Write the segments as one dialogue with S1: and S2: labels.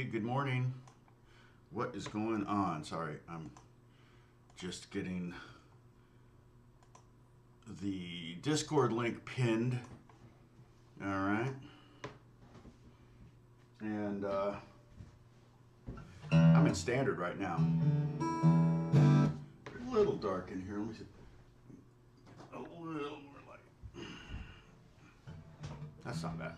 S1: good morning. What is going on? Sorry, I'm just getting the Discord link pinned. All right. And I'm in standard right now. A little dark in here. Let me see. A little more light. That's not bad.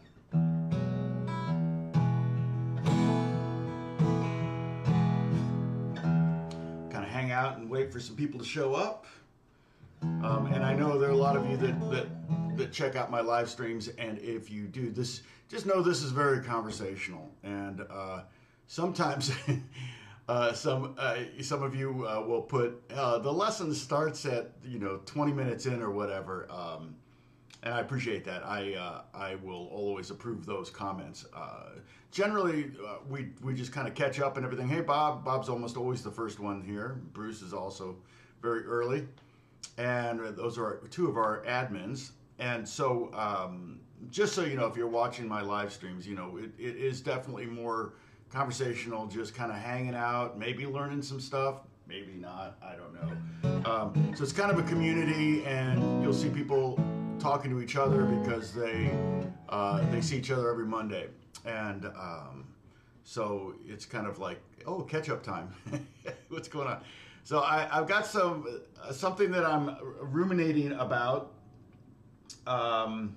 S1: Kind of hang out and wait for some people to show up. And I know there are a lot of you that check out my live streams, and if you do this, just know this is very conversational. And sometimes some of you will put the lesson starts at 20 minutes in or whatever. And I appreciate that. I will always approve those comments. Generally, we just kind of catch up and everything. Hey, Bob. Bob's almost always the first one here. Bruce is also very early. And those are two of our admins. And so just so you know, if you're watching my live streams, it is definitely more conversational, just kind of hanging out, maybe learning some stuff, maybe not. I don't know. So it's kind of a community, and you'll see people talking to each other because they see each other every Monday, and so it's kind of like, oh, catch up time. What's going on? So I've got something that I'm ruminating about, and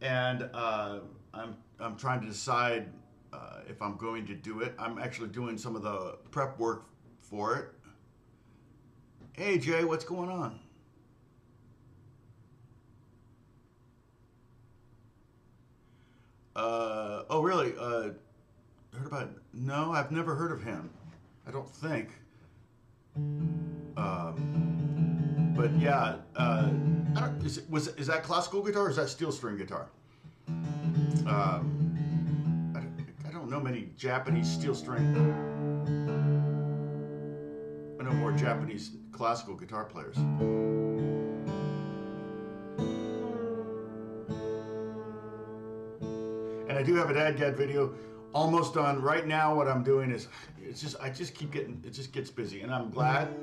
S1: I'm trying to decide if I'm going to do it. I'm actually doing some of the prep work for it. Hey Jay, what's going on? Oh, really? Heard about it? No, I've never heard of him. I don't think. But yeah, is that classical guitar or is that steel string guitar? I don't know many Japanese steel string. I know more Japanese classical guitar players. And I do have a Dadgad video almost done. Right now what I'm doing is it just gets busy, and I'm glad.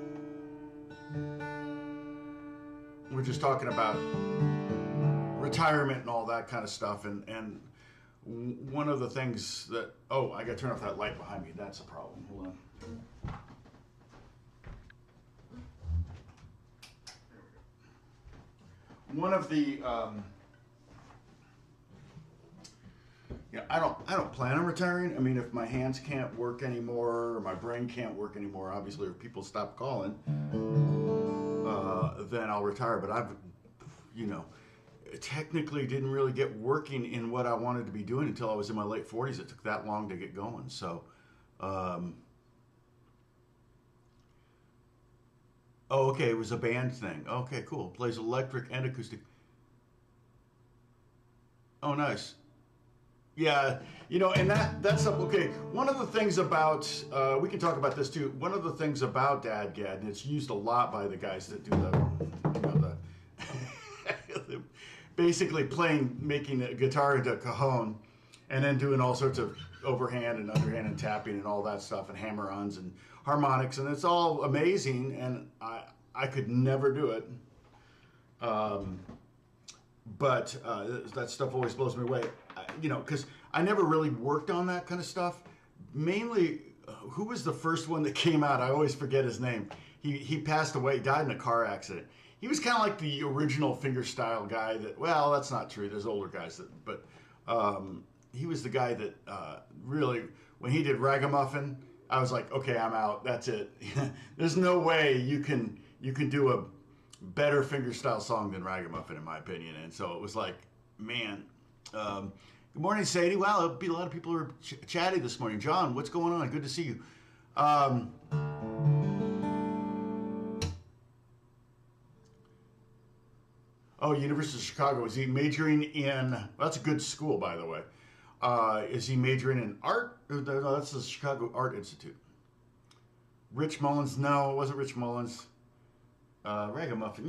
S1: We're just talking about retirement and all that kind of stuff, and one of the things that, oh, I gotta turn off that light behind me. That's a problem. Hold on. One of the I don't plan on retiring. I mean, if my hands can't work anymore, or my brain can't work anymore, obviously, if people stop calling, then I'll retire. But I've, technically didn't really get working in what I wanted to be doing until I was in my late 40s. It took that long to get going. So, oh, okay, it was a band thing. Okay, cool. Plays electric and acoustic. Oh, nice. Yeah, and that's okay. One of the things about we can talk about this too. One of the things about Dadgad, and it's used a lot by the guys that do the basically making a guitar into a cajon, and then doing all sorts of overhand and underhand and tapping and all that stuff, and hammer-ons and harmonics, and it's all amazing. And I could never do it. But that stuff always blows me away, because I never really worked on that kind of stuff. Mainly, who was the first one that came out? I always forget his name. He passed away, died in a car accident. He was kind of like the original fingerstyle guy well, that's not true. There's older guys but he was the guy that really, when he did Ragamuffin, I was like, okay, I'm out. That's it. There's no way you can do a better fingerstyle song than Ragamuffin, in my opinion. And so it was like, man. Good morning, Sadie. Wow, there'll be a lot of people who are chatty this morning. John, what's going on? Good to see you. Oh, University of Chicago. Is he majoring in? Well, that's a good school, by the way. Is he majoring in art? No, that's the Chicago Art Institute. Rich Mullins? No, it wasn't Rich Mullins. Ragamuffin,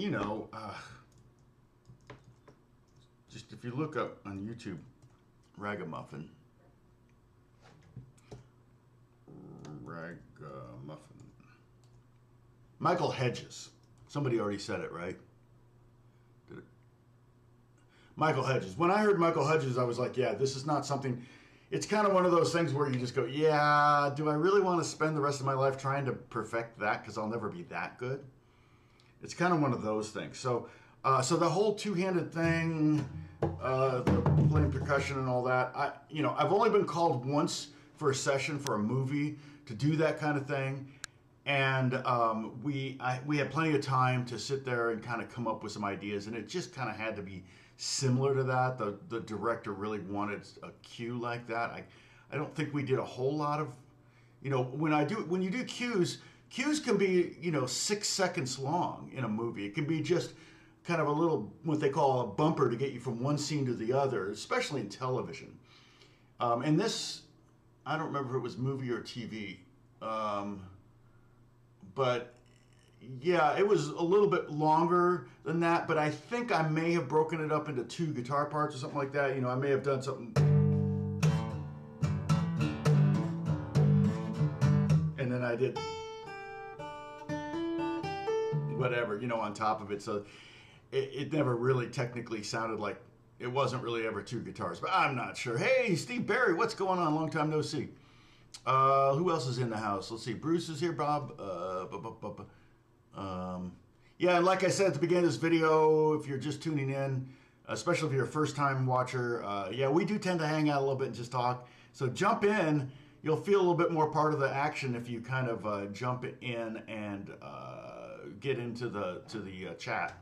S1: just if you look up on YouTube, Ragamuffin, Ragamuffin. Michael Hedges. Somebody already said it, right? Did it? Michael Hedges. When I heard Michael Hedges, I was like, yeah, this is not something... It's kind of one of those things where you just go, yeah, do I really want to spend the rest of my life trying to perfect that? Because I'll never be that good. It's kind of one of those things. So the whole two-handed thing, the playing percussion and all that, I've only been called once for a session for a movie to do that kind of thing. And we had plenty of time to sit there and kind of come up with some ideas, and it just kind of had to be similar to that. The director really wanted a cue like that. I don't think we did a whole lot of, when you do cues can be 6 seconds long in a movie. It can be just kind of a little, what they call a bumper to get you from one scene to the other, especially in television. And this, I don't remember if it was movie or TV, but yeah, it was a little bit longer than that, but I think I may have broken it up into 2 guitar parts or something like that. I may have done something. And then I did whatever, on top of it. So it never really technically sounded like, it wasn't really ever 2 guitars, but I'm not sure. Hey, Steve Barry, what's going on? Long time no see. Who else is in the house? Let's see. Bruce is here, Bob. Yeah, and like I said at the beginning of this video, if you're just tuning in, especially if you're a first-time watcher, yeah, we do tend to hang out a little bit and just talk. So jump in. You'll feel a little bit more part of the action if you kind of jump in and get into the chat.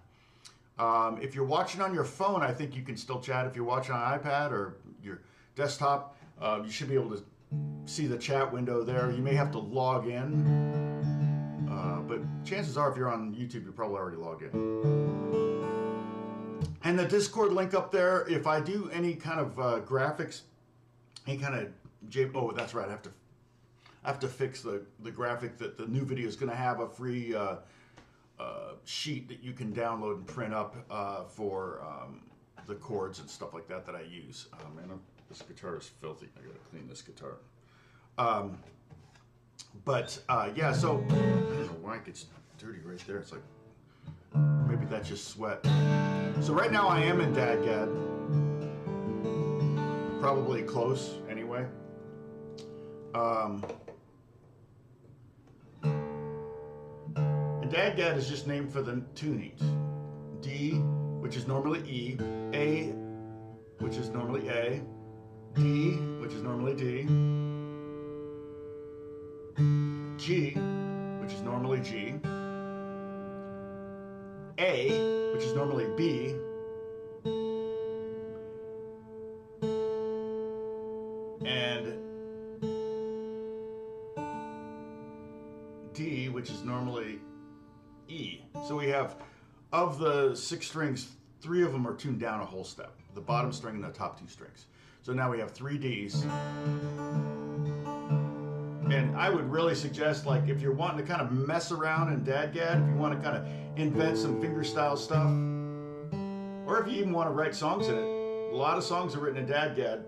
S1: If you're watching on your phone, I think you can still chat. If you're watching on iPad or your desktop, you should be able to see the chat window there. You may have to log in. But chances are, if you're on YouTube, you're probably already logged in. And the Discord link up there, if I do any kind of graphics, any kind of oh, that's right, I have to fix the graphic that the new video is going to have, a free sheet that you can download and print up for the chords and stuff like that I use. Man, this guitar is filthy. I gotta clean this guitar. Yeah, so I don't know why it gets dirty right there. It's like, maybe that's just sweat. So right now I am in Dadgad. Probably close anyway. And Dadgad is just named for the tunings. D, which is normally E, A, which is normally A, D, which is normally D, G, which is normally G, A, which is normally B, and D, which is normally E. So we have, of the 6 strings, 3 of them are tuned down a whole step. The bottom string and the top 2 strings. So now we have 3 Ds. And I would really suggest, like, if you're wanting to kind of mess around in Dadgad, if you want to kind of invent some fingerstyle stuff, or if you even want to write songs in it, a lot of songs are written in Dadgad.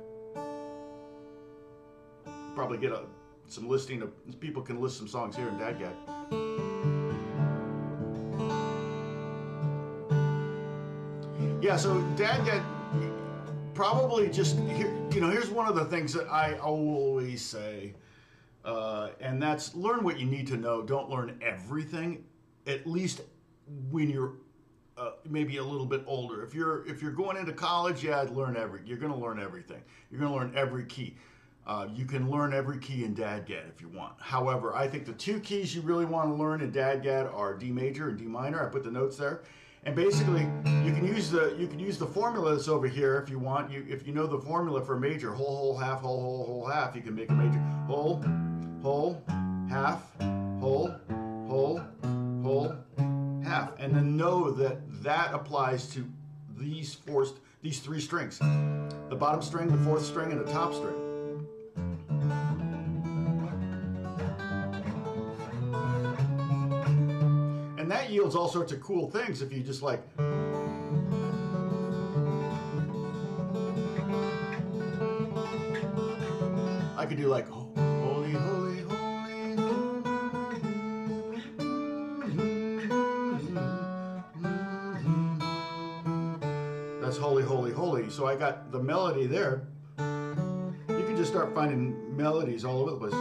S1: Probably get some listing of, people can list some songs here in Dadgad. Yeah, so Dadgad, probably just, here's one of the things that I always say, and that's learn what you need to know. Don't learn everything, at least when you're maybe a little bit older. If you're going into college, yeah, you're going to learn everything. You're going to learn every key. You can learn every key in Dadgad if you want. However, I think the 2 keys you really want to learn in Dadgad are D major and D minor. I put the notes there. And basically, you can use the formula that's over here if you want. If you know the formula for a major, whole, whole, half, whole, whole, whole, half, you can make a major whole, whole, half, whole, whole, whole, half, and then know that applies to these 3 strings: the bottom string, the 4th string, and the top string. And that yields all sorts of cool things if you just like. I could do like, holy, holy, holy, me. So I got the melody there. You can just start finding melodies all over the place.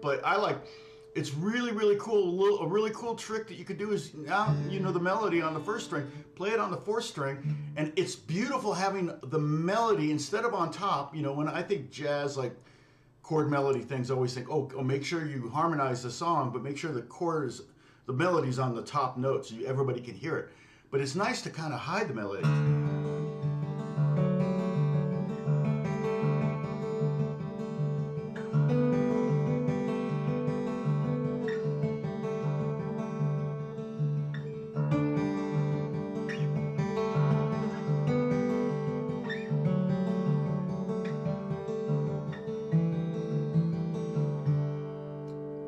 S1: But I like, it's really, really cool. A really cool trick that you could do is, now you know the melody on the first string, play it on the fourth string, and it's beautiful having the melody instead of on top. You know, when I think jazz, like chord melody things, I always think, oh, make sure you harmonize the song, but make sure the melody's on the top note so everybody can hear it. But it's nice to kind of hide the melody.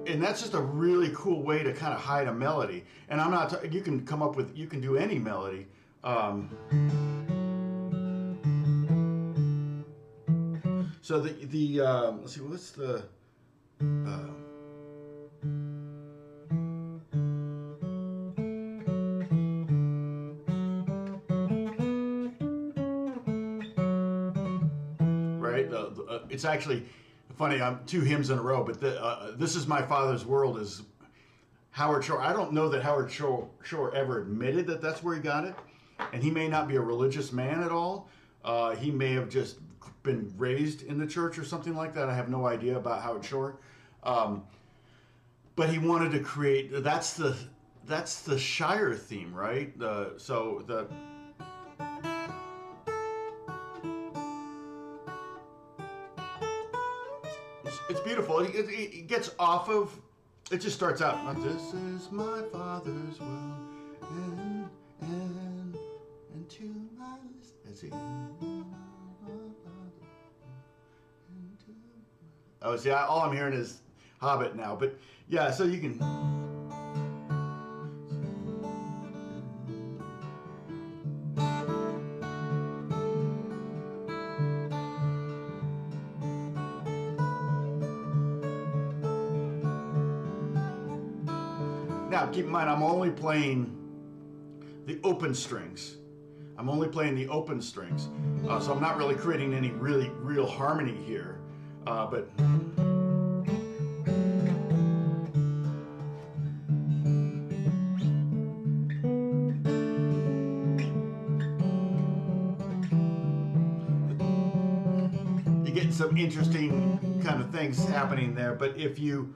S1: And that's just a really cool way to kind of hide a melody. And I'm not, you can come up with, you can do any melody. So let's see, what's the, right? It's actually funny, I'm 2 hymns in a row, but This Is My Father's World is Howard Shore. I don't know that Howard Shore ever admitted that that's where he got it. And he may not be a religious man at all. He may have just been raised in the church or something like that. I have no idea about Howard Shore. But he wanted to create, that's the Shire theme, right? It's beautiful. It gets off of, it just starts out, this is my Father's will, and to my, let's see. Oh, see, all I'm hearing is Hobbit now, but yeah, so you can. Now, keep in mind, I'm only playing the open strings. I'm only playing the open strings. So I'm not really creating any real harmony here. But you're getting some interesting kind of things happening there. But if you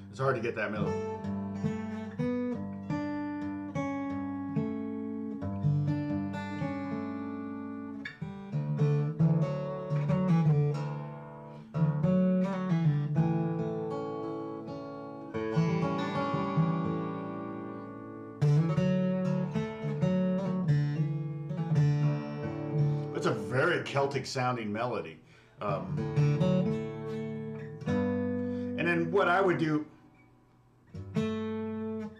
S1: it's hard to get that melody. It's a very Celtic sounding melody. And then what I would do, and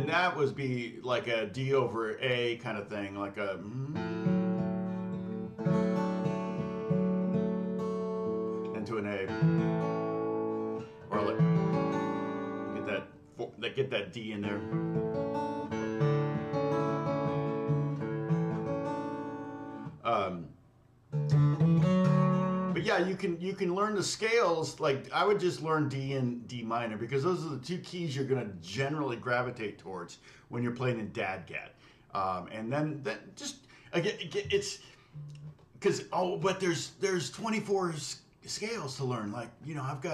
S1: that would be like a D over A kind of thing, like a into an A, or like get that D in there. But yeah, you can learn the scales. Like I would just learn D and D minor because those are the 2 keys you're going to generally gravitate towards when you're playing in Dadgad. And then just again, it's because but there's 24 scales to learn. Like you've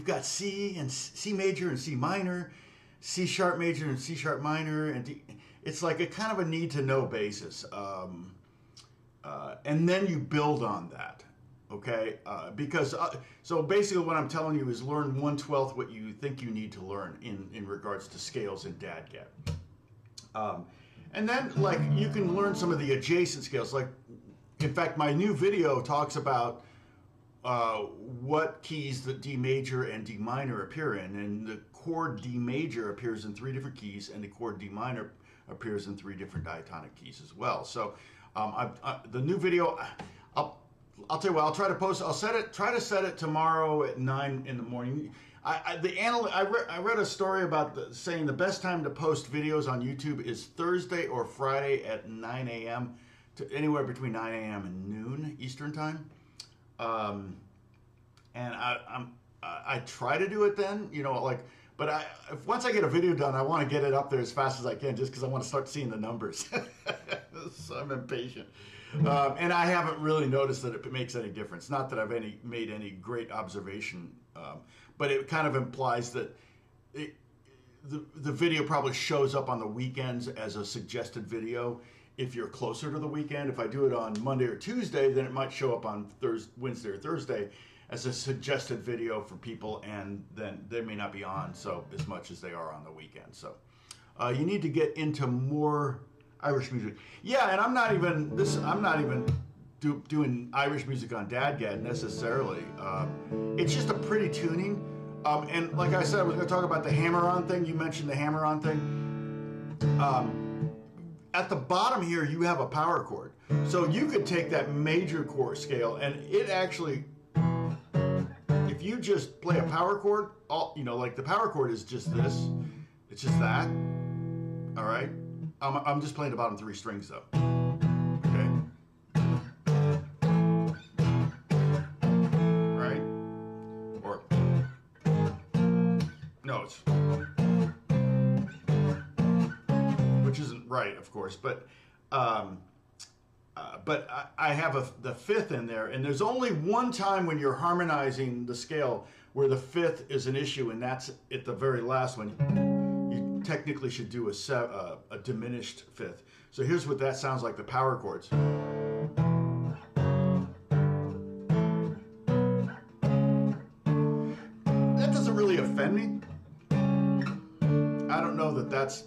S1: got C and C major and C minor, C sharp major and C sharp minor, and it's like a kind of a need to know basis, and then you build on that. Okay, because so basically what I'm telling you is learn 1/12 what you think you need to learn in regards to scales in Dadgad. And then like you can learn some of the adjacent scales. Like, in fact, my new video talks about what keys the D major and D minor appear in, and the chord D major appears in 3 different keys, and the chord D minor appears in 3 different diatonic keys as well. So the new video, I'll tell you what, I'll try to post. Try to set it tomorrow at 9 in the morning. I read a story about saying the best time to post videos on YouTube is Thursday or Friday at 9 a.m. to anywhere between 9 a.m. and noon Eastern time. And I try to do it then, you know, like. But once I get a video done, I want to get it up there as fast as I can, just because I want to start seeing the numbers. So I'm impatient. And I haven't really noticed that it makes any difference. Not that I've made any great observation, but it kind of implies that the video probably shows up on the weekends as a suggested video. If you're closer to the weekend, if I do it on Monday or Tuesday, then it might show up on Wednesday or Thursday as a suggested video for people, and then they may not be on so as much as they are on the weekend. So you need to get into more Irish music. Yeah, and I'm not even doing Irish music on Dadgad necessarily. It's just a pretty tuning. And like I said, I was going to talk about the hammer-on thing. You mentioned the hammer-on thing. At the bottom here, you have a power chord. So you could take that major chord scale, and it actually, if you just play a power chord, like the power chord is just this. It's just that. All right? I'm just playing the bottom 3 strings, though. Okay? Right? Or, no, it's, which isn't right, of course, but I have the 5th in there, and there's only one time when you're harmonizing the scale where the 5th is an issue, and that's at the very last one. You technically should do a diminished 5th. So here's what that sounds like, the power chords. That doesn't really offend me. I don't know that that's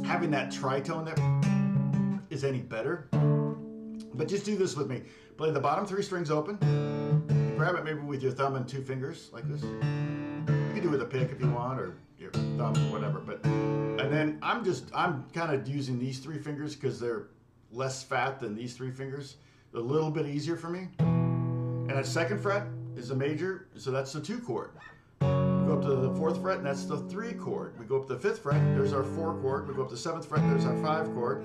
S1: having that tritone there is any better. But just do this with me. Play the bottom 3 strings open. Grab it maybe with your thumb and 2 fingers like this. You can do it with a pick if you want, or your thumb, or whatever. And then I'm kind of using these 3 fingers because they're less fat than these 3 fingers. They're a little bit easier for me. And that 2nd fret is a major, so that's the 2 chord. We go up to the 4th fret, and that's the 3 chord. We go up to the 5th fret, there's our 4 chord. We go up to the 7th fret, there's our 5 chord.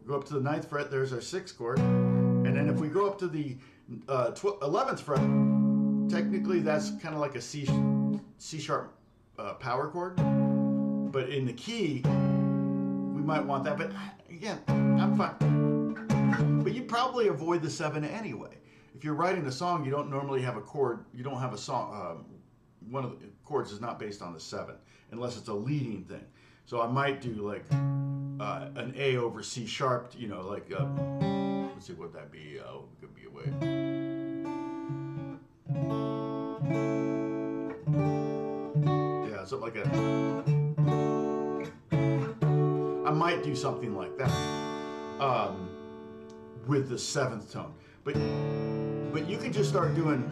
S1: We go up to the 9th fret, there's our 6 chord. And then if we go up to the 11th fret, technically that's kind of like a C sharp power chord. But in the key, we might want that. But again, I'm fine. But you probably avoid the 7 anyway. If you're writing a song, you don't normally have a chord. You don't have a song. One of the chords is not based on the 7, unless it's a leading thing. So I might do like an A over C sharp, like, let's see, what that be? Could be a way. Yeah, something like that. I might do something like that with the 7th tone. But you can just start doing.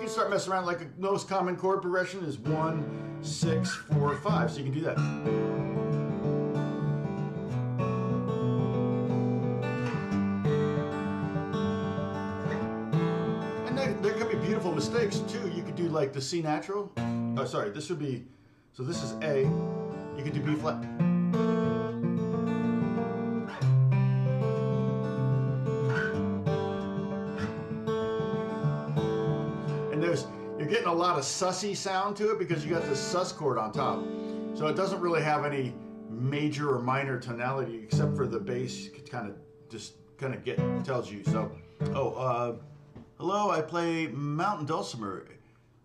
S1: Start messing around. Like the most common chord progression is 1, 6, 4, 5. So you can do that. And there could be beautiful mistakes too. You could do like the C natural. Oh, sorry, this would be. So this is A. You could do B flat. You're getting a lot of sussy sound to it because you got this sus chord on top. So it doesn't really have any major or minor tonality except for the bass. You could kind of just kind of tells you. So, hello, I play mountain dulcimer,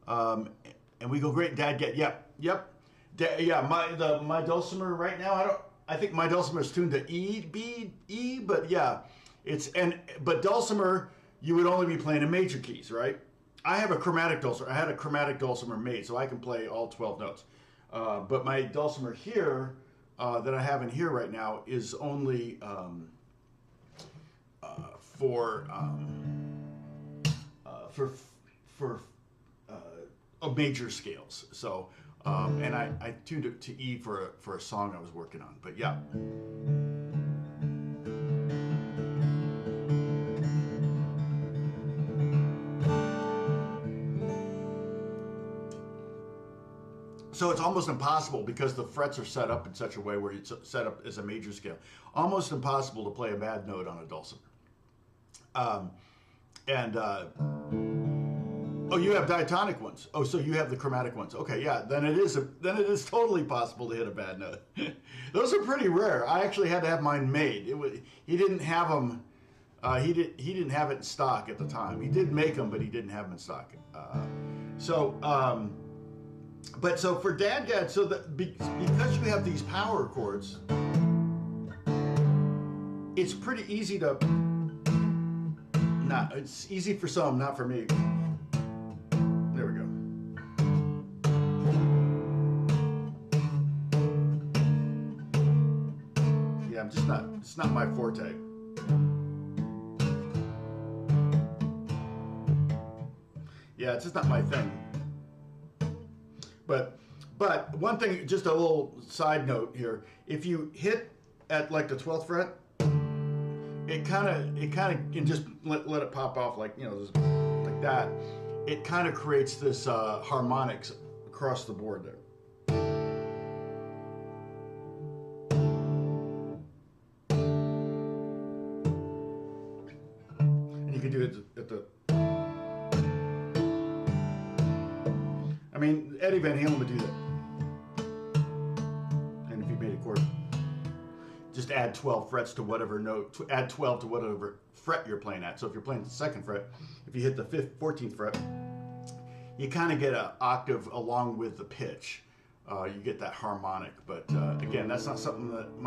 S1: and we go great. Dadgad, yep. My dulcimer right now. I think my dulcimer is tuned to E, but yeah, but dulcimer you would only be playing in major keys, right? I have a chromatic dulcimer. I had a chromatic dulcimer made, so I can play all 12 notes. But my dulcimer here that I have in here right now is only for major scales. So, and I tuned it to E for a song I was working on. But yeah. So it's almost impossible because the frets are set up in such a way where it's set up as a major scale. Almost impossible to play a bad note on a dulcimer. Oh, you have diatonic ones. Oh, so you have the chromatic ones. Okay, yeah. Then it is totally possible to hit a bad note. Those are pretty rare. I actually had to have mine made. He didn't have them. He didn't have it in stock at the time. He did make them, but he didn't have them in stock. But so for Dadgad, so that because you have these power chords, it's pretty easy to. It's easy for some, not for me. There we go. Yeah, it's not my forte. Yeah, it's just not my thing. But one thing, just a little side note here, if you hit at like the 12th fret, it kind of and just let it pop off like, just like that. It kind of creates this harmonics across the board there. And you can do it at the. I mean, Eddie Van Halen would do that. And if you made a chord, just add 12 frets to whatever note, add 12 to whatever fret you're playing at. So if you're playing the 2nd fret, if you hit the 14th fret, you kind of get an octave along with the pitch. You get that harmonic. But again, that's not something that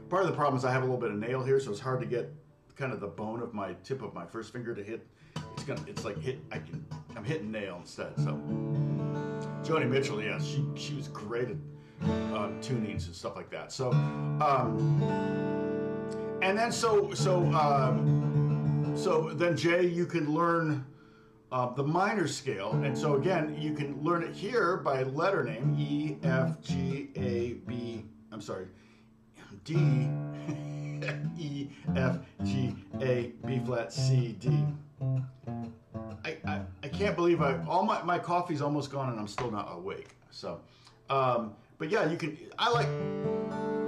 S1: part of the problem is I have a little bit of nail here, so it's hard to get kind of the bone of my tip of my first finger to hit. I'm hitting nail instead. So Joni Mitchell, yeah, she was great at tunings and stuff like that. So and then so then Jay, you can learn the minor scale, and so again you can learn it here by letter name: E, F, G, A, B. I'm sorry, D, E, F, G, A, B flat, C, D. I can't believe all my coffee's almost gone and I'm still not awake. So, but yeah, you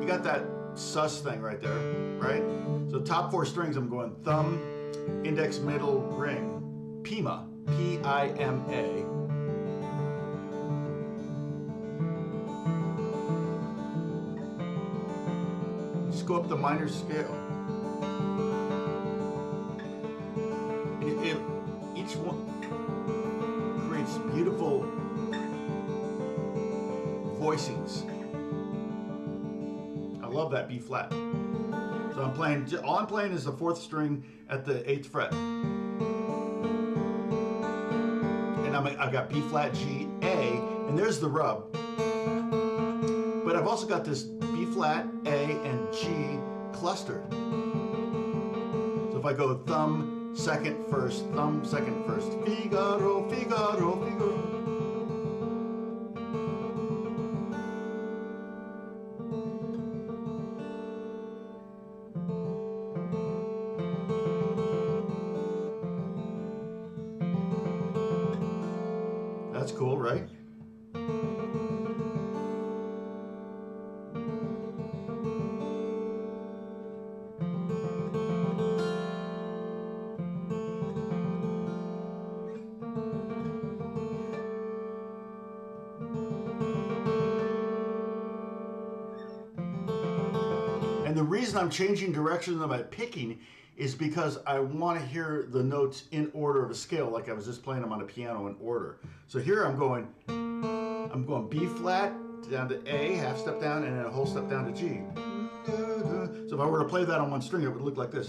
S1: got that sus thing right there, right? So top 4 strings, I'm going thumb, index, middle, ring, Pima, P-I-M-A. Just go up the minor scale. Each one creates beautiful voicings. I love that B flat. So all I'm playing is the 4th string at the 8th fret. And I've got B flat, G, A, and there's the rub. But I've also got this B flat, A, and G clustered. So if I go thumb, 2nd, 1st, thumb, 2nd, 1st, Figaro, Figaro, Figaro. That's cool, right? And the reason I'm changing direction of my picking is because I want to hear the notes in order of a scale, like I was just playing them on a piano in order. So here I'm going B flat down to A, half step down, and then a whole step down to G. So if I were to play that on one string, it would look like this.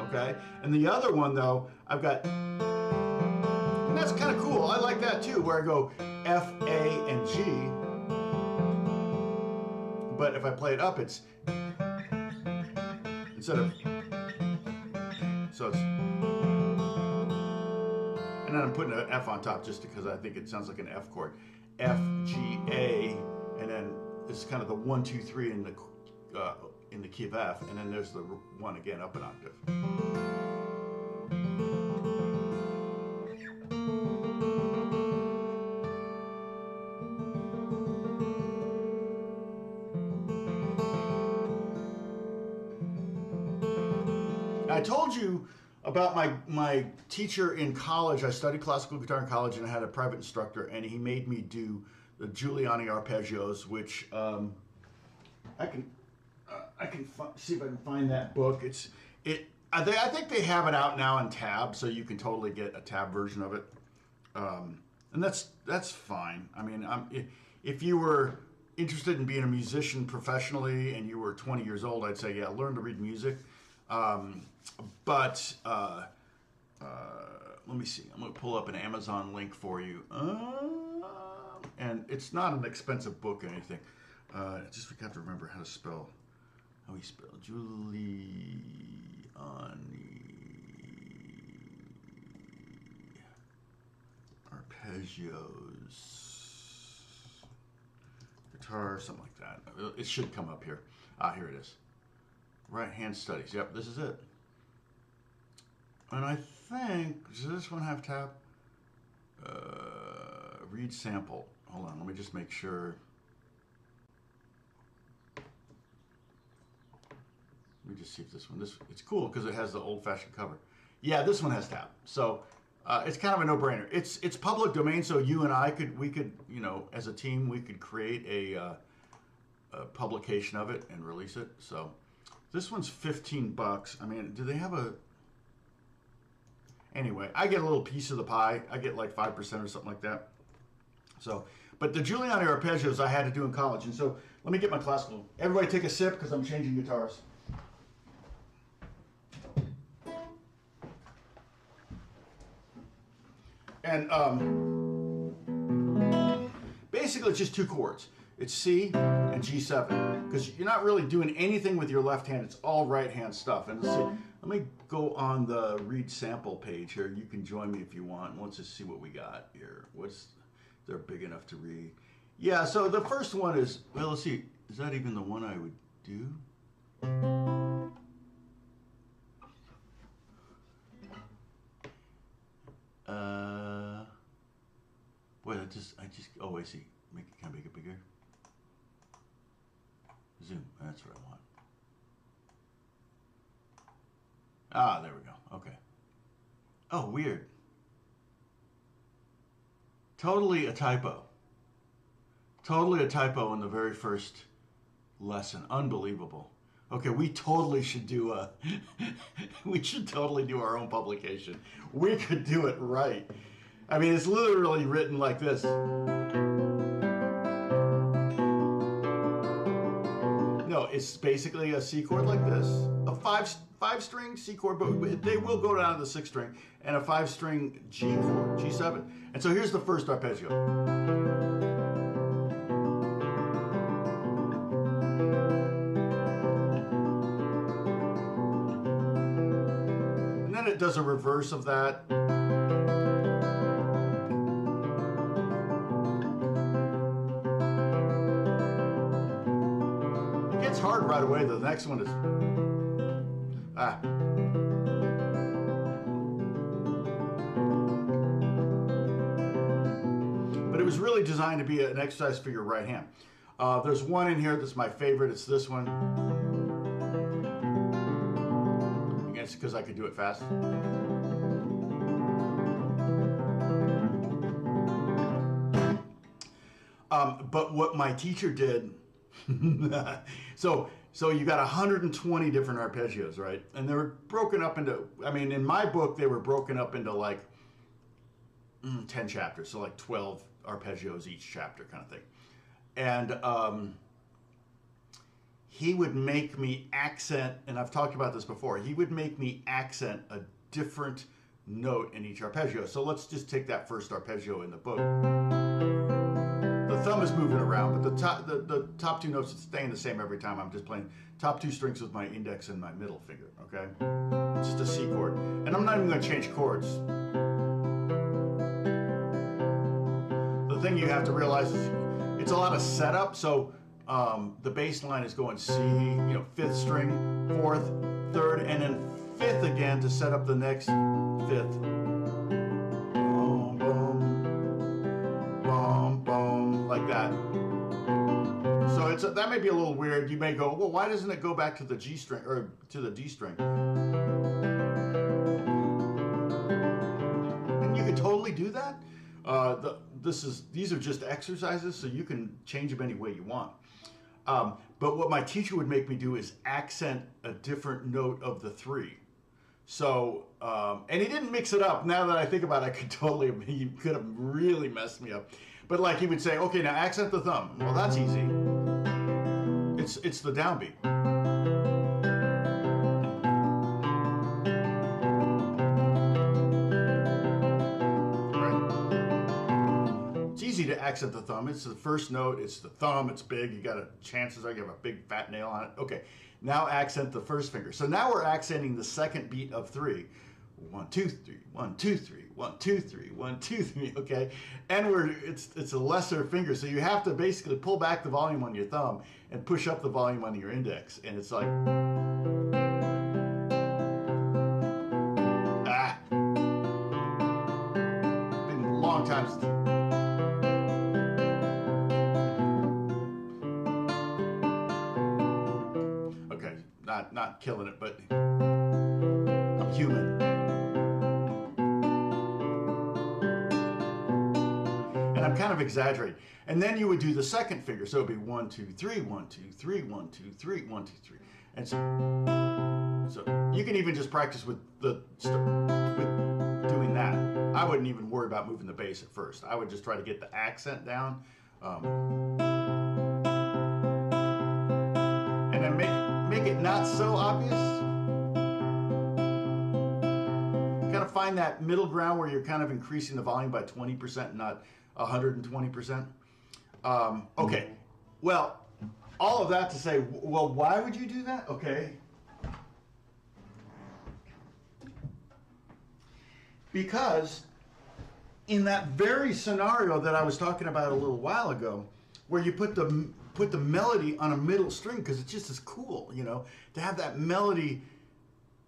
S1: Okay, and the other one though, I've got, and that's kind of cool. I like that too, where I go F, A, and G. But if I play it up, it's instead of, so it's, and then I'm putting an F on top just because I think it sounds like an F chord. F, G, A, and then this is kind of the 1, 2, 3 in the key of F, and then there's the one again up an octave. I told you about my teacher in college. I studied classical guitar in college, and I had a private instructor, and he made me do the Giuliani arpeggios, which I can see if I can find that book. I think they have it out now in tab, so you can totally get a tab version of it, and that's fine. I mean, if you were interested in being a musician professionally and you were 20 years old, I'd say yeah, learn to read music. But let me see. I'm going to pull up an Amazon link for you. And it's not an expensive book or anything. I just have to remember how we spell Giuliani arpeggios, guitar, something like that. It should come up here. Here it is. Right hand studies. Yep, this is it. And I think, does this one have tab? Read sample. Hold on, let me just make sure. Let me just see if this one, it's cool because it has the old-fashioned cover. Yeah, this one has tab. So it's kind of a no-brainer. It's public domain, so you and I we could, you know, as a team, we could create a publication of it and release it. So this one's $15. I mean, do they have a? Anyway, I get a little piece of the pie. I get like 5% or something like that. So, but the Giuliani arpeggios I had to do in college, and so let me get my classical. Everybody take a sip because I'm changing guitars. And basically it's just two chords. It's C and G7 because you're not really doing anything with your left hand. It's all right hand stuff. And let's see, let me go on the read sample page here. You can join me if you want. Let's just see what we got here. They're big enough to read. Yeah, so the first one is, well, let's see. Is that even the one I would do? Boy, oh, I see. Can I make it bigger? Zoom, that's what I want. Ah, there we go, okay. Oh, weird. Totally a typo. Totally a typo in the very first lesson. Unbelievable. Okay, we totally should do we should totally do our own publication. We could do it right. I mean, it's literally written like this. No, it's basically a C chord like this, a five string C chord, but they will go down to the 6th string, and a 5-string G chord, G7. And so here's the first arpeggio. And then it does a reverse of that. It's hard right away. The next one is but it was really designed to be an exercise for your right hand. There's one in here that's my favorite. It's this one. I guess because I could do it fast. But what my teacher did, so So you got 120 different arpeggios, right? And they were broken up into, I mean, in my book, they were broken up into like 10 chapters. So like 12 arpeggios each chapter kind of thing. And he would make me accent, and I've talked about this before, he would make me accent a different note in each arpeggio. So let's just take that first arpeggio in the book. The thumb is moving around, but the top two notes are staying the same every time. I'm just playing top two strings with my index and my middle finger, okay? It's just a C chord. And I'm not even going to change chords. The thing you have to realize is it's a lot of setup. So the bass line is going C, you know, fifth string, fourth, third, and then fifth again to set up the next fifth. Boom, boom, boom, boom, like that. So that may be a little weird. You may go, well, why doesn't it go back to the G string or to the D string? And you could totally do that. These are just exercises, so you can change them any way you want. But what my teacher would make me do is accent a different note of the three. So, and he didn't mix it up. Now that I think about it, he could have really messed me up. But like he would say, okay, now accent the thumb. Well, that's easy. It's the downbeat. Right? It's easy to accent the thumb. It's the first note. It's the thumb. It's big. You got chances are you have a big fat nail on it. Okay. Now accent the first finger. So now we're accenting the second beat of three. 1, 2, 3, 1, 2, 3, 1, 2, 3, 1, 2, 3. Okay, and it's a lesser finger, so you have to basically pull back the volume on your thumb and push up the volume on your index, and it's like been a long time since. Okay, not killing it, but I'm human. I'm kind of exaggerating. And then you would do the second finger. So it'd be 1, 2, 3, 1, 2, 3, 1, 2, 3, 1, 2, 3. And so you can even just practice with doing that. I wouldn't even worry about moving the bass at first. I would just try to get the accent down. And then make it not so obvious. Kind of find that middle ground where you're kind of increasing the volume by 20%, not 120%. Okay, well, all of that to say, well, why would you do that? Okay. Because in that very scenario that I was talking about a little while ago, where you put the melody on a middle string, because it's just as cool, you know, to have that melody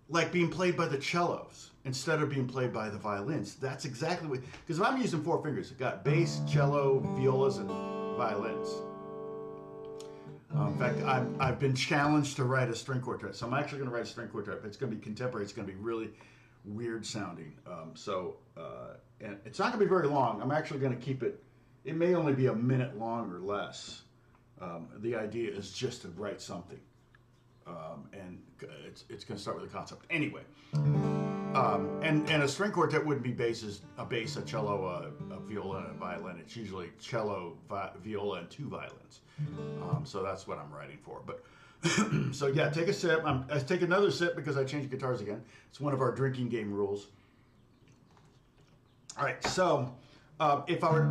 S1: like being played by the cellos instead of being played by the violins. That's exactly what, because if I'm using four fingers, I've got bass, cello, violas, and violins. In fact, I've been challenged to write a string quartet, so I'm actually going to write a string quartet. It's going to be contemporary. It's going to be really weird sounding. And it's not going to be very long. I'm actually going to keep it. It may only be a minute long or less. The idea is just to write something. And it's going to start with a concept. Anyway, and a string quartet wouldn't be a bass, a cello, a viola, and a violin. It's usually cello, viola, and two violins. So that's what I'm writing for. But so yeah, take a sip. I take another sip because I changed guitars again. It's one of our drinking game rules. All right, so if I were...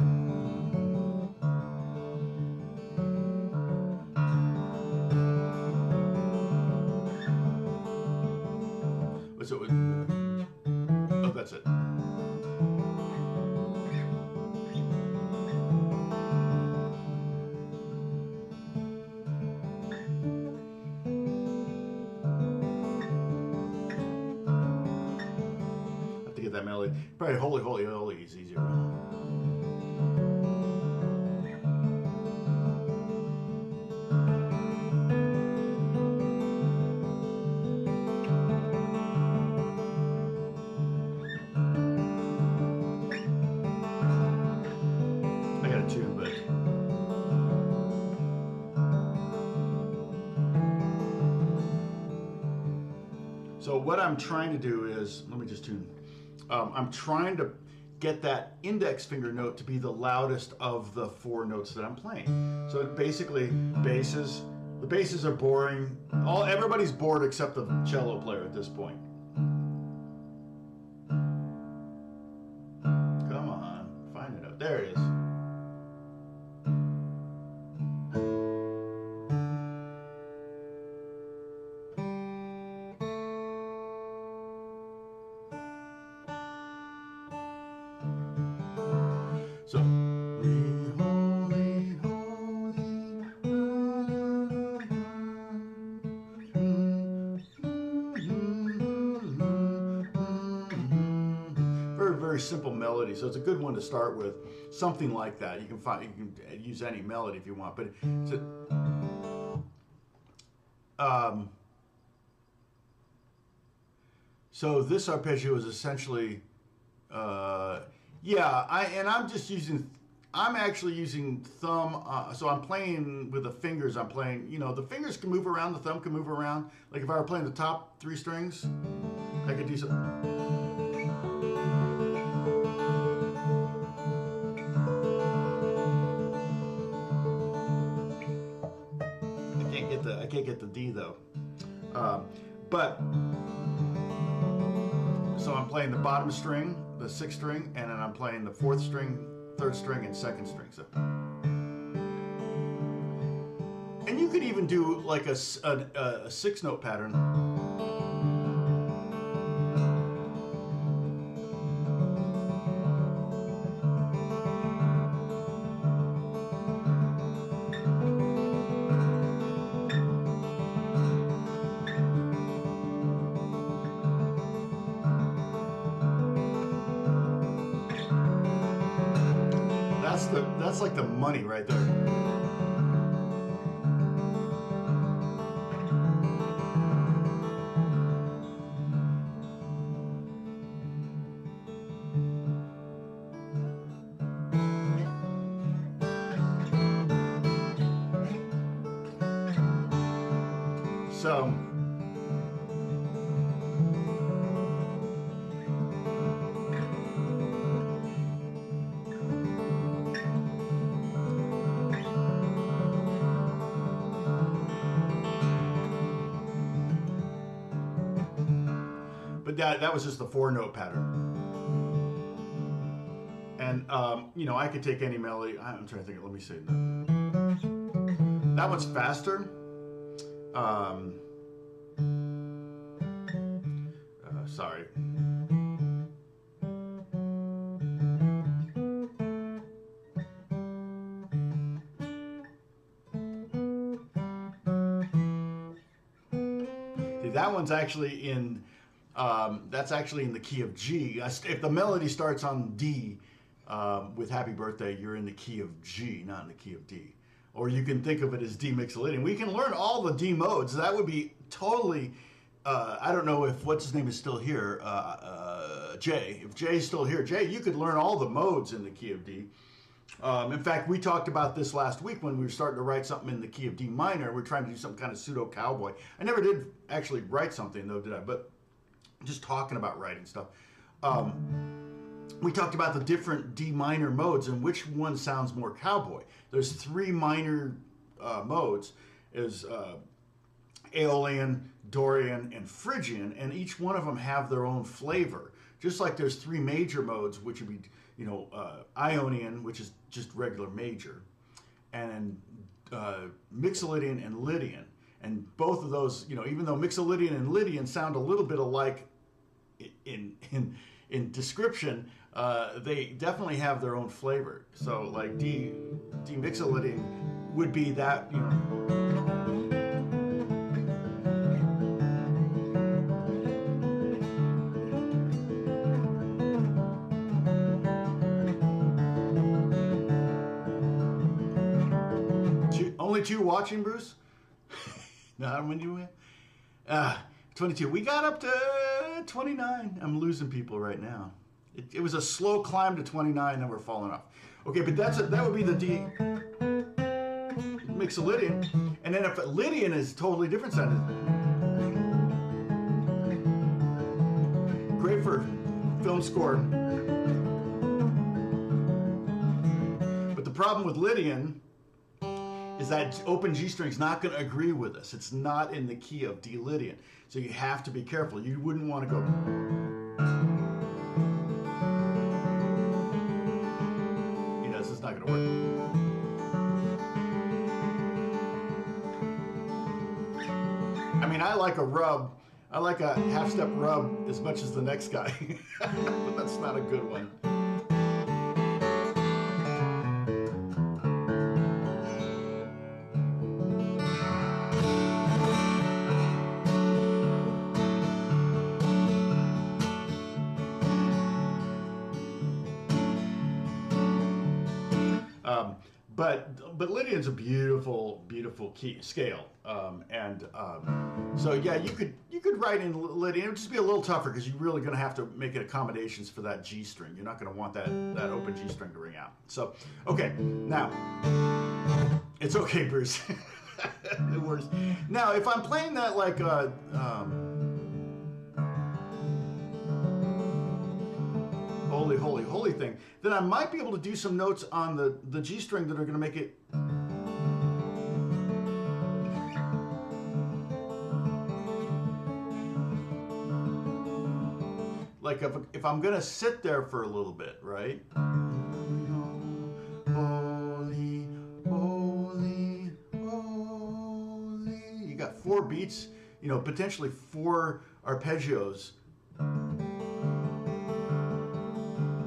S1: So oh, that's it. Have to get that melody. Probably Holy, Holy, Holy is easier. So what I'm trying to do is, let me just tune. I'm trying to get that index finger note to be the loudest of the 4 notes that I'm playing. So basically, basses. The basses are boring. Everybody's bored except the cello player at this point. Come on, find it out. There it is. So, very simple melody, so it's a good one to start with. Something like that. You can use any melody if you want, but so this arpeggio is essentially I'm actually using thumb, so I'm playing with the fingers. I'm playing, the fingers can move around, the thumb can move around. Like if I were playing the top 3 strings, I could do something. I can't get the D though. So I'm playing the bottom string, the 6th string, and then I'm playing the 4th string, 3rd string, and 2nd string. So, and you could even do like a 6-note pattern. That's like the money right there. So that was just the 4-note pattern. And, I could take any melody. I'm trying to think. Let me see. That one's faster. Sorry. See, that one's actually in... that's actually in the key of G. If the melody starts on D with Happy Birthday, you're in the key of G, not in the key of D. Or you can think of it as D mixolydian. We can learn all the D modes. That would be totally, I don't know if what's his name is still here, Jay. If Jay's still here, Jay, you could learn all the modes in the key of D. In fact, we talked about this last week when we were starting to write something in the key of D minor. We're trying to do some kind of pseudo cowboy. I never did actually write something though, did I? But just talking about writing stuff. We talked about the different D minor modes and which one sounds more cowboy. There's 3 minor modes. Is Aeolian, Dorian, and Phrygian, and each one of them have their own flavor. Just like there's 3 major modes, which would be, Ionian, which is just regular major, and Mixolydian and Lydian. And both of those, even though Mixolydian and Lydian sound a little bit alike in description, they definitely have their own flavor. So like D Mixolydian would be that, Only 2 watching, Bruce? No, how many do we have? 22. We got up to 29. I'm losing people right now. It was a slow climb to 29, then we're falling off. Okay, but that would be the D Mixolydian. And then if Lydian is totally different sounding. for film score. But the problem with Lydian is that open G string's not going to agree with us. It's not in the key of D Lydian. So you have to be careful. You wouldn't want to go. You know, this is not going to work. I mean, I like a rub. I like a half-step rub as much as the next guy. But that's not a good one. But Lydian's a beautiful, beautiful key scale, so yeah, you could write in Lydian. It would just be a little tougher because you're really going to have to make it accommodations for that G string. You're not going to want that open G string to ring out. So okay, now it's okay, Bruce. It works. Now if I'm playing that like holy, holy, holy thing, then I might be able to do some notes on the G string that are going to make it. Like if I'm going to sit there for a little bit, right? Holy, holy, holy. You got 4 beats, you know, potentially 4 arpeggios.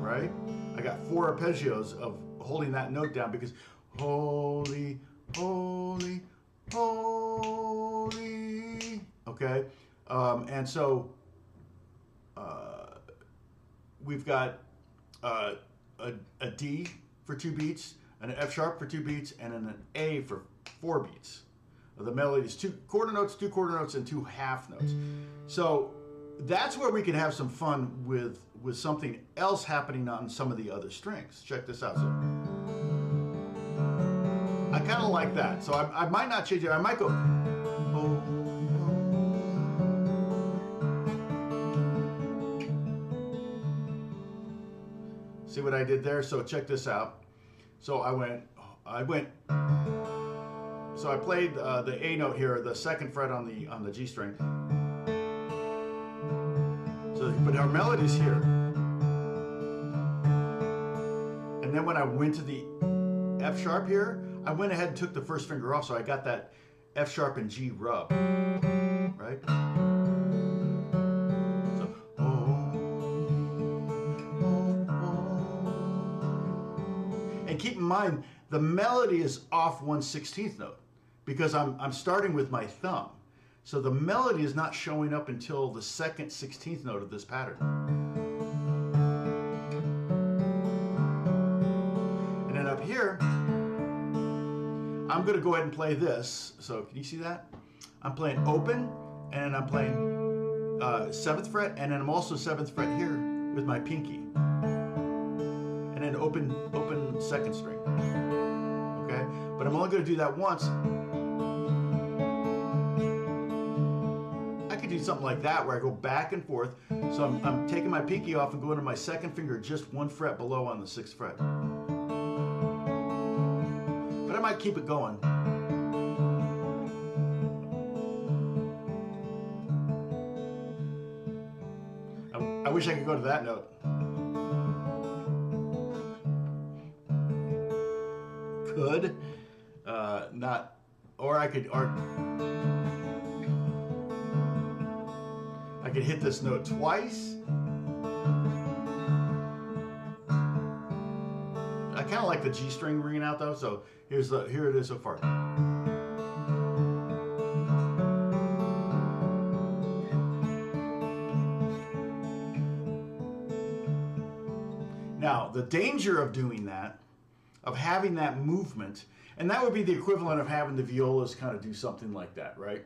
S1: Right? I got 4 arpeggios of holding that note down because holy, holy, holy. Okay? And so we've got a D for 2 beats, an F sharp for 2 beats, and an A for 4 beats. The melody is 2 quarter notes, 2 quarter notes, and 2 half notes. So that's where we can have some fun with something else happening on some of the other strings. Check this out. So I kind of like that. So I might not change it. I might go. Oh, see what I did there? So check this out. So I played the A note here, the 2nd fret on the G string. But our melody's here. And then when I went to the F sharp here, I went ahead and took the 1st finger off, so I got that F sharp and G rub. Right? So, and keep in mind, the melody is off 1/16th note because I'm starting with my thumb. So the melody is not showing up until the 2nd 16th note of this pattern. And then up here, I'm going to go ahead and play this. So can you see that? I'm playing open, and I'm playing 7th fret, and then I'm also 7th fret here with my pinky. And then open 2nd string. Okay? But I'm only going to do that once. Do something like that where I go back and forth. So I'm taking my pinky off and going to my 2nd finger just 1 fret below on the 6th fret. But I might keep it going. I wish I could go to that note. Could. Not. Or I could hit this note twice. I kind of like the G string ringing out though, so here it is so far. Now, the danger of doing that, of having that movement, and that would be the equivalent of having the violas kind of do something like that, right?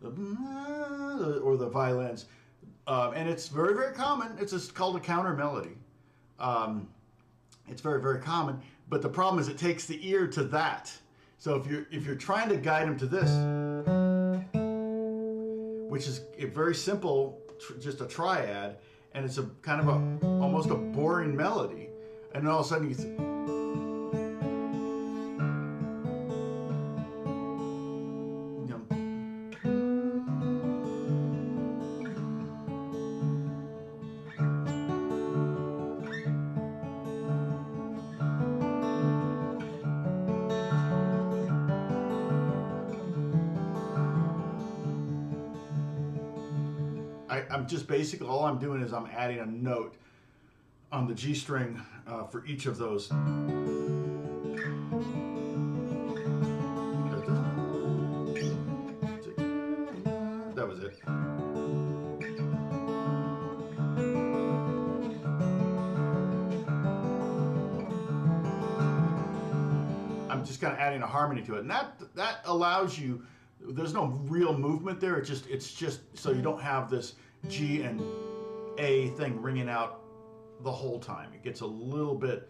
S1: Or the violins. And it's very, very common. It's just called a counter melody. It's very, very common. But the problem is it takes the ear to that. So if you're trying to guide them to this, which is a very simple, just a triad, and it's a kind of almost a boring melody, and then all of a sudden I'm just basically, all I'm doing is I'm adding a note on the G string for each of those. That was it. I'm just kind of adding a harmony to it, and that allows you. There's no real movement there. It's just so you don't have this G and A thing ringing out the whole time. It gets a little bit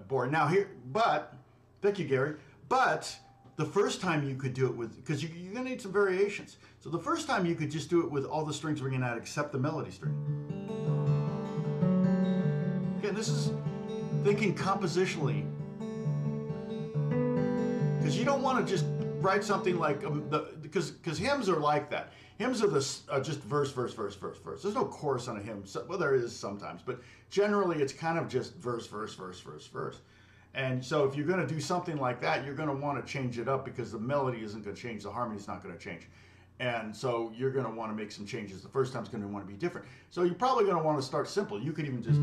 S1: boring. Now here, but thank you, Gary. But the first time you could do it with, because you're gonna need some variations. So the first time you could just do it with all the strings ringing out except the melody string. Again, this is thinking compositionally, because you don't want to just write something like because hymns are like that. Hymns are just verse, verse, verse, verse, verse. There's no chorus on a hymn. Well, there is sometimes, but generally it's kind of just verse, verse, verse, verse, verse. And so if you're going to do something like that, you're going to want to change it up because the melody isn't going to change, the harmony's not going to change. And so you're going to want to make some changes. The first time's going to want to be different. So you're probably going to want to start simple. You could even just...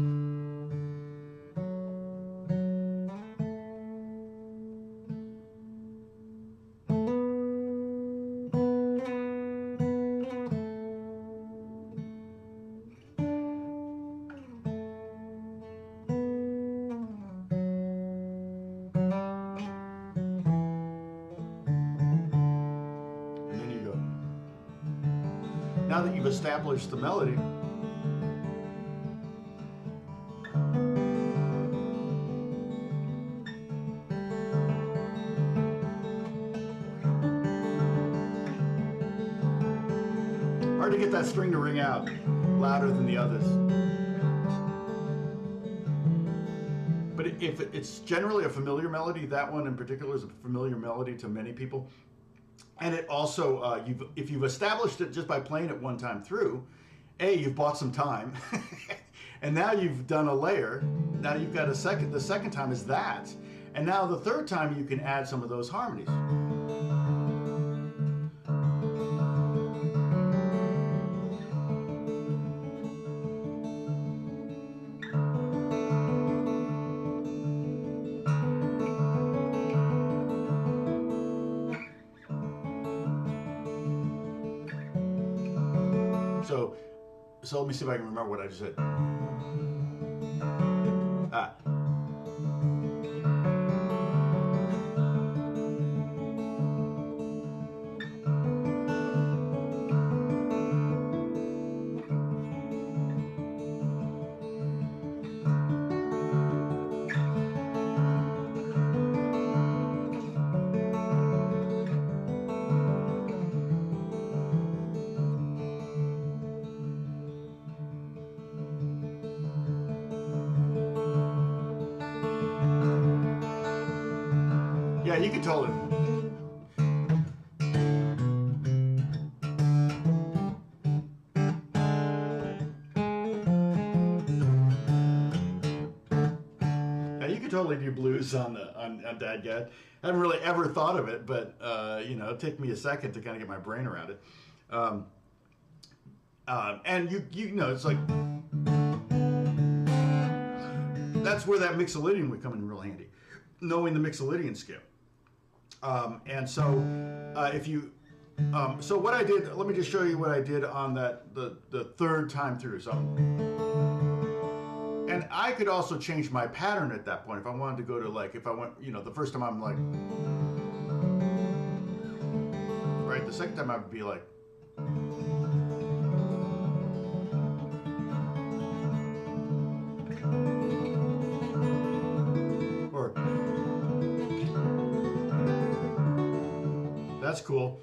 S1: Now that you've established the melody, hard to get that string to ring out louder than the others. But if it's generally a familiar melody, that one in particular is a familiar melody to many people. And it also, if you've established it just by playing it one time through, you've bought some time, and now you've done a layer. Now you've got a second. The second time is that, and now the third time you can add some of those harmonies. So let me see if I can remember what I just said. Yeah, you can totally. Yeah, you can totally do blues on Dadgad. I haven't really ever thought of it, but you know, it took me a second to kind of get my brain around it. And you know, it's like that's where that mixolydian would come in real handy, knowing the mixolydian scale. And so if you, so what I did, let me just show you what I did on the third time through. So, and I could also change my pattern at that point if I wanted to go to, like, if I went, you know, the first time I'm like, right, the second time I would be like, or, that's cool.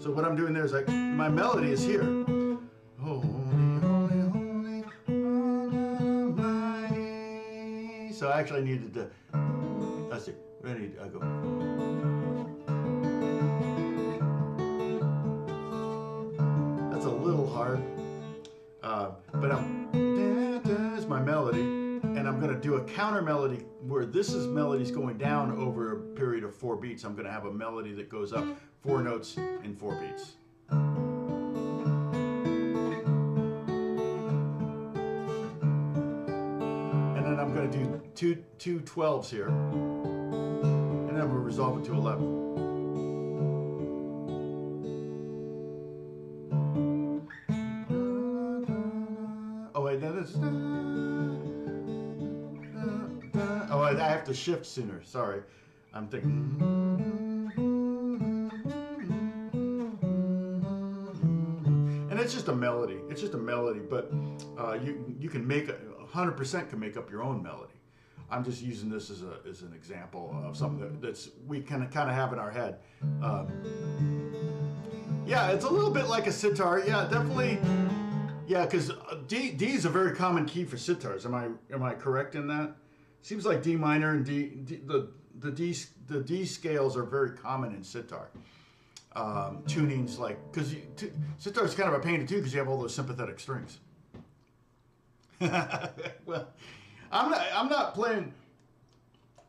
S1: So what I'm doing there is like, my melody is here. Holy, holy, holy, almighty. So I actually needed to, let's see, I go. That's a little hard, but there's my melody, and I'm gonna do a counter melody where melody's going down over a period of 4 beats. I'm gonna have a melody that goes up 4 notes in 4 beats. And then I'm gonna do two 12s here, and then I'm gonna resolve it to 11. Oh, I have to shift sooner. Sorry. I'm thinking. And it's just a melody. It's just a melody, but you can make 100% can make up your own melody. I'm just using this as an example of something that's we kind of have in our head. Yeah, it's a little bit like a sitar. Yeah, definitely. Yeah, because D is a very common key for sitars. Am I correct in that? Seems like D minor and the D scales are very common in sitar. Tunings like because sitar is kind of a pain to tune because you have all those sympathetic strings. Well, I'm not playing,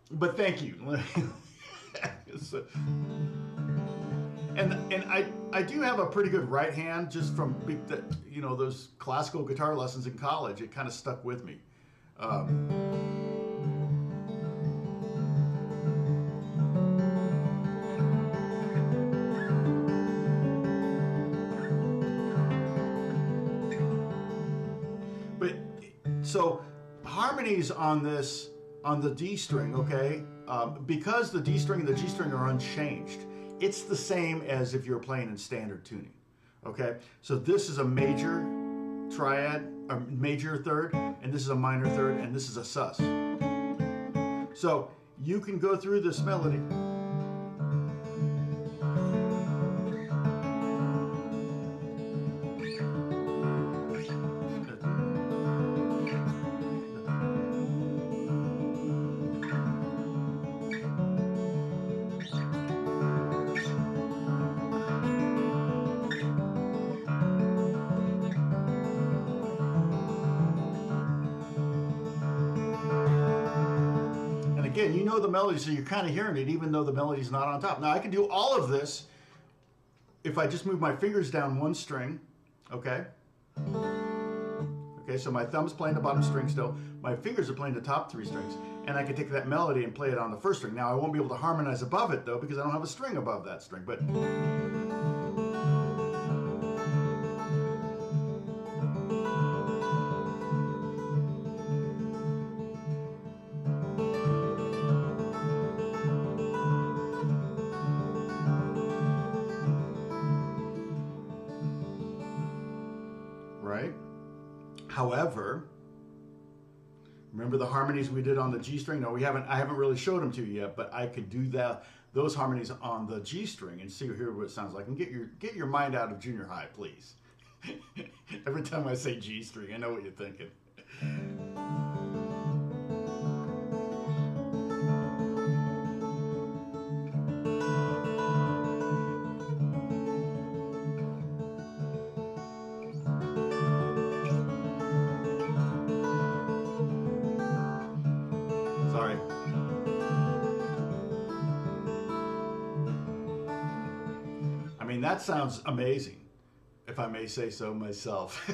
S1: but thank you. So, and I do have a pretty good right hand just from those classical guitar lessons in college. It kind of stuck with me. But so harmonies on the D string, okay? Because the D string and the G string are unchanged. It's the same as if you're playing in standard tuning, okay? So this is a major triad, a major third, and this is a minor third, and this is a sus. So you can go through this melody. Again, you know the melody, so you're kind of hearing it even though the melody's not on top. Now I can do all of this if I just move my fingers down one string, okay? Okay, so my thumb's playing the bottom string still. My fingers are playing the top 3 strings, and I can take that melody and play it on the first string. Now I won't be able to harmonize above it though because I don't have a string above that string, but right? However, remember the harmonies we did on the G string? No, I haven't really showed them to you yet, but I could do those harmonies on the G string and hear what it sounds like. And get your mind out of junior high, please. Every time I say G string, I know what you're thinking. Sorry. I mean, that sounds amazing, if I may say so myself.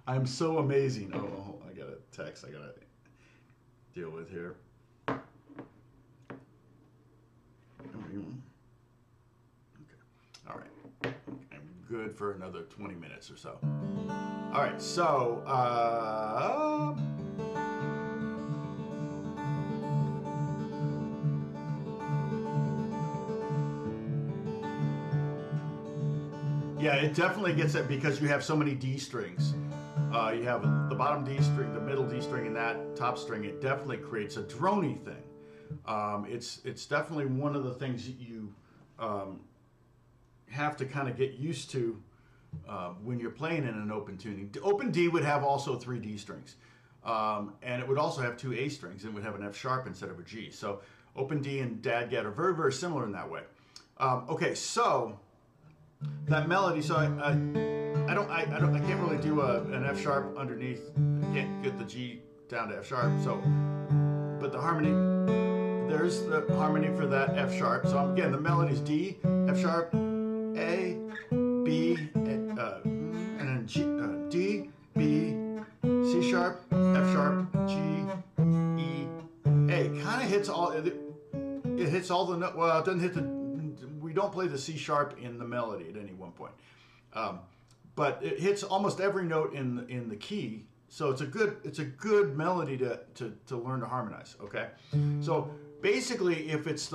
S1: I'm so amazing. Oh, I got a text I got to deal with here. Okay. All right. I'm good for another 20 minutes or so. All right. So, yeah, it definitely gets it because you have so many D strings. You have the bottom D string, the middle D string, and that top string. It definitely creates a droney thing. It's definitely one of the things that you have to kind of get used to when you're playing in an open tuning. Open D would have also 3 D strings. And it would also have 2 A strings and would have an F sharp instead of a G. So open D and Dadgad are very, very similar in that way. Okay, so that melody, so I can't really do an F sharp underneath. I can't get the G down to F sharp. So, but the harmony, there's the harmony for that F sharp. So again, the melody is D, F sharp, A, B, and then G, D, B, C sharp, F sharp, G, E, A. Kind of hits all. It hits all the notes. Well, it doesn't hit the. We don't play the C sharp in the melody at any one point, but it hits almost every note in the key. So it's a good melody to learn to harmonize. Okay, so basically, if it's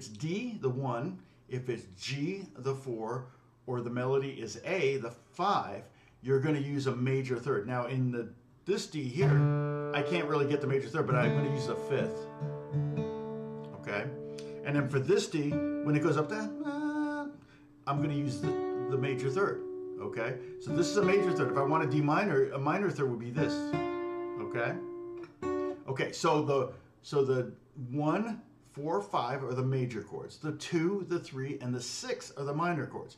S1: D, the 1, if it's G, the 4, or the melody is A, the 5, you're going to use a major third. Now in this D here, I can't really get the major third, but I'm going to use the 5th. Okay, and then for this D, when it goes up there, I'm going to use the major third. Okay, so this is a major third. If I want a D minor, a minor third would be this. Okay, okay. So the 1, 4, 5 are the major chords. The 2, the 3, and the 6 are the minor chords.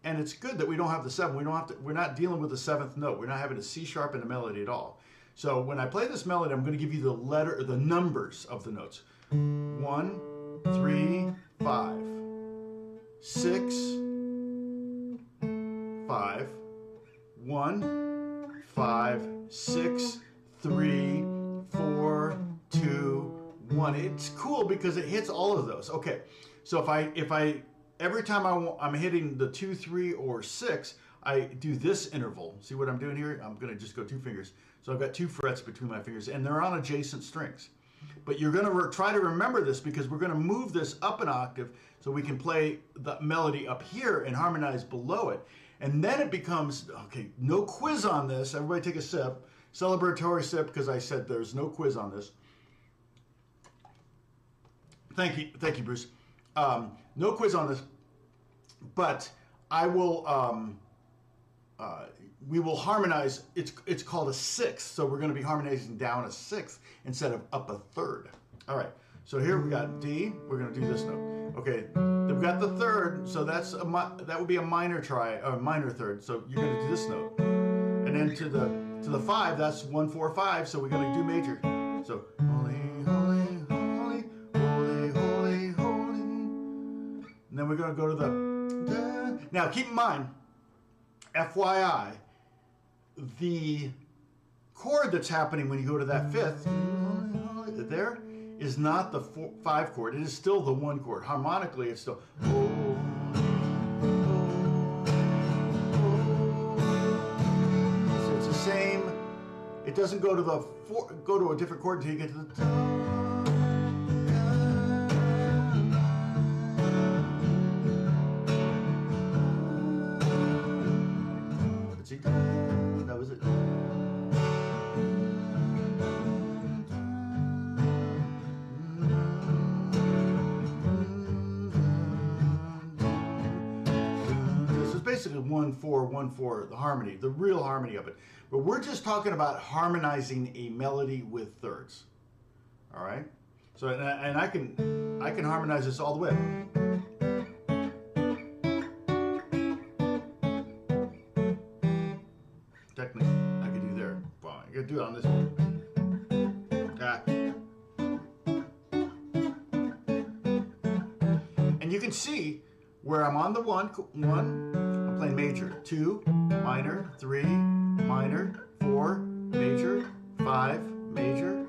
S1: And it's good that we don't have the 7. We're not dealing with the 7th note. We're not having a C sharp in the melody at all. So when I play this melody, I'm going to give you the numbers of the notes. 1, 3, 5, 6, 5, 1, 5, 6, 3, 4, 2, 1. It's cool because it hits all of those. Okay, so if I every time I'm hitting the 2, 3, or 6, I do this interval. See what I'm doing here? I'm going to just go 2 fingers. So I've got 2 frets between my fingers, and they're on adjacent strings. But you're going to try to remember this because we're going to move this up an octave so we can play the melody up here and harmonize below it. And then it becomes, okay, no quiz on this. Everybody take a sip. Celebratory sip because I said there's no quiz on this. Thank you, Bruce. No quiz on this, but I will. We will harmonize. It's called a 6th, so we're going to be harmonizing down a 6th instead of up a 3rd. All right. So here we got D. We're going to do this note. Okay. Then we got the 3rd. So that would be a minor minor 3rd. So you're going to do this note, and then to the 5. That's 1, 4, 5. So we're going to do major. So holy, holy, holy, holy, holy, holy. And then we're going to go to the. Now keep in mind, FYI, the chord that's happening when you go to that 5th there is not the 5 chord. It is still the 1 chord. Harmonically, it's still. So it's the same. It doesn't go to go to a different chord until you get to the. That was it. This is basically 1, 4, 1, 4, the harmony, the real harmony of it. But we're just talking about harmonizing a melody with thirds. All right. So and I can harmonize this all the way. Technically, I could do there. Well, I could do it on this one. And you can see where I'm on the one, I'm playing major, 2, minor, 3, minor, 4, major, 5, major,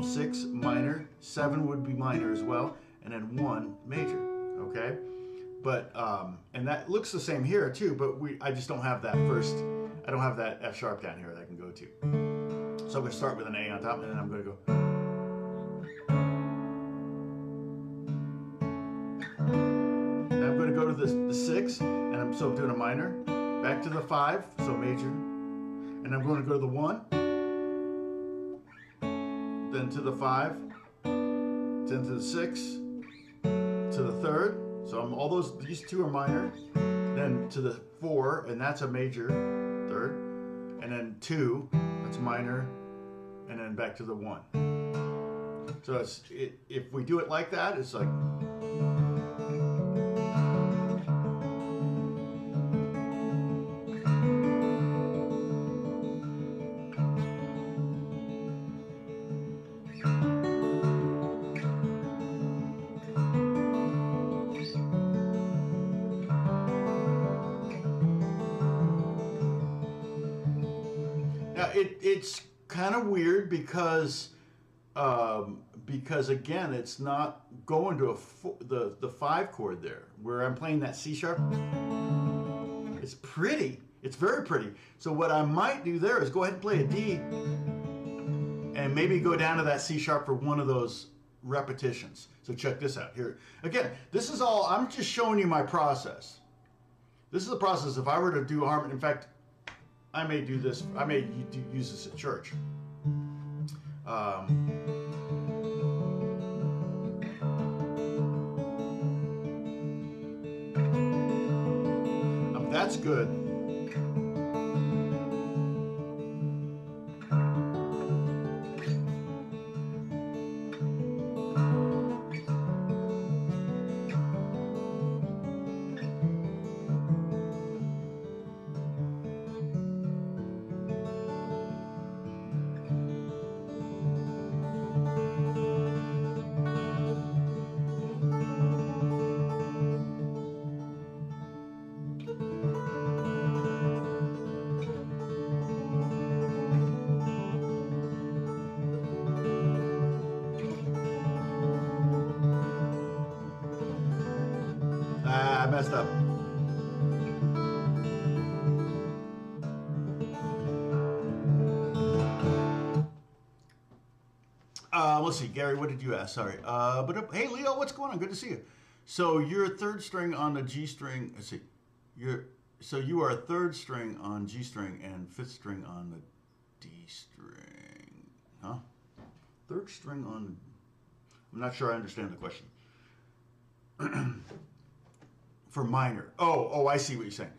S1: 6, minor, 7 would be minor as well, and then 1, major, okay? But, and that looks the same here too, but I just don't have that first. I don't have that F sharp down here that I can go to. So I'm going to start with an A on top, and then I'm going to go. And I'm going to go to the 6, and I'm doing a minor. Back to the 5, so major. And I'm going to go to the 1. Then to the 5. Then to the 6. To the 3rd. So So these two are minor, then to the 4, and that's a major third, and then 2, that's minor, and then back to the 1. So if we do it like that, it's like. Now it's kind of weird because again, it's not going to the 5 chord there where I'm playing that C sharp. It's pretty. It's very pretty. So what I might do there is go ahead and play a D and maybe go down to that C sharp for one of those repetitions. So check this out here. Again, this is all, I'm just showing you my process. This is the process. If I were to do harmony, in fact, I may do this, I may use this at church. That's good. I messed up. Let's see, Gary, what did you ask? Sorry. Hey, Leo, what's going on? Good to see you. So you're 3rd string on the G string. Let's see. So you are 3rd string on G string and 5th string on the D string. Huh? 3rd string on. I'm not sure I understand the question. For minor. Oh, I see what you're saying.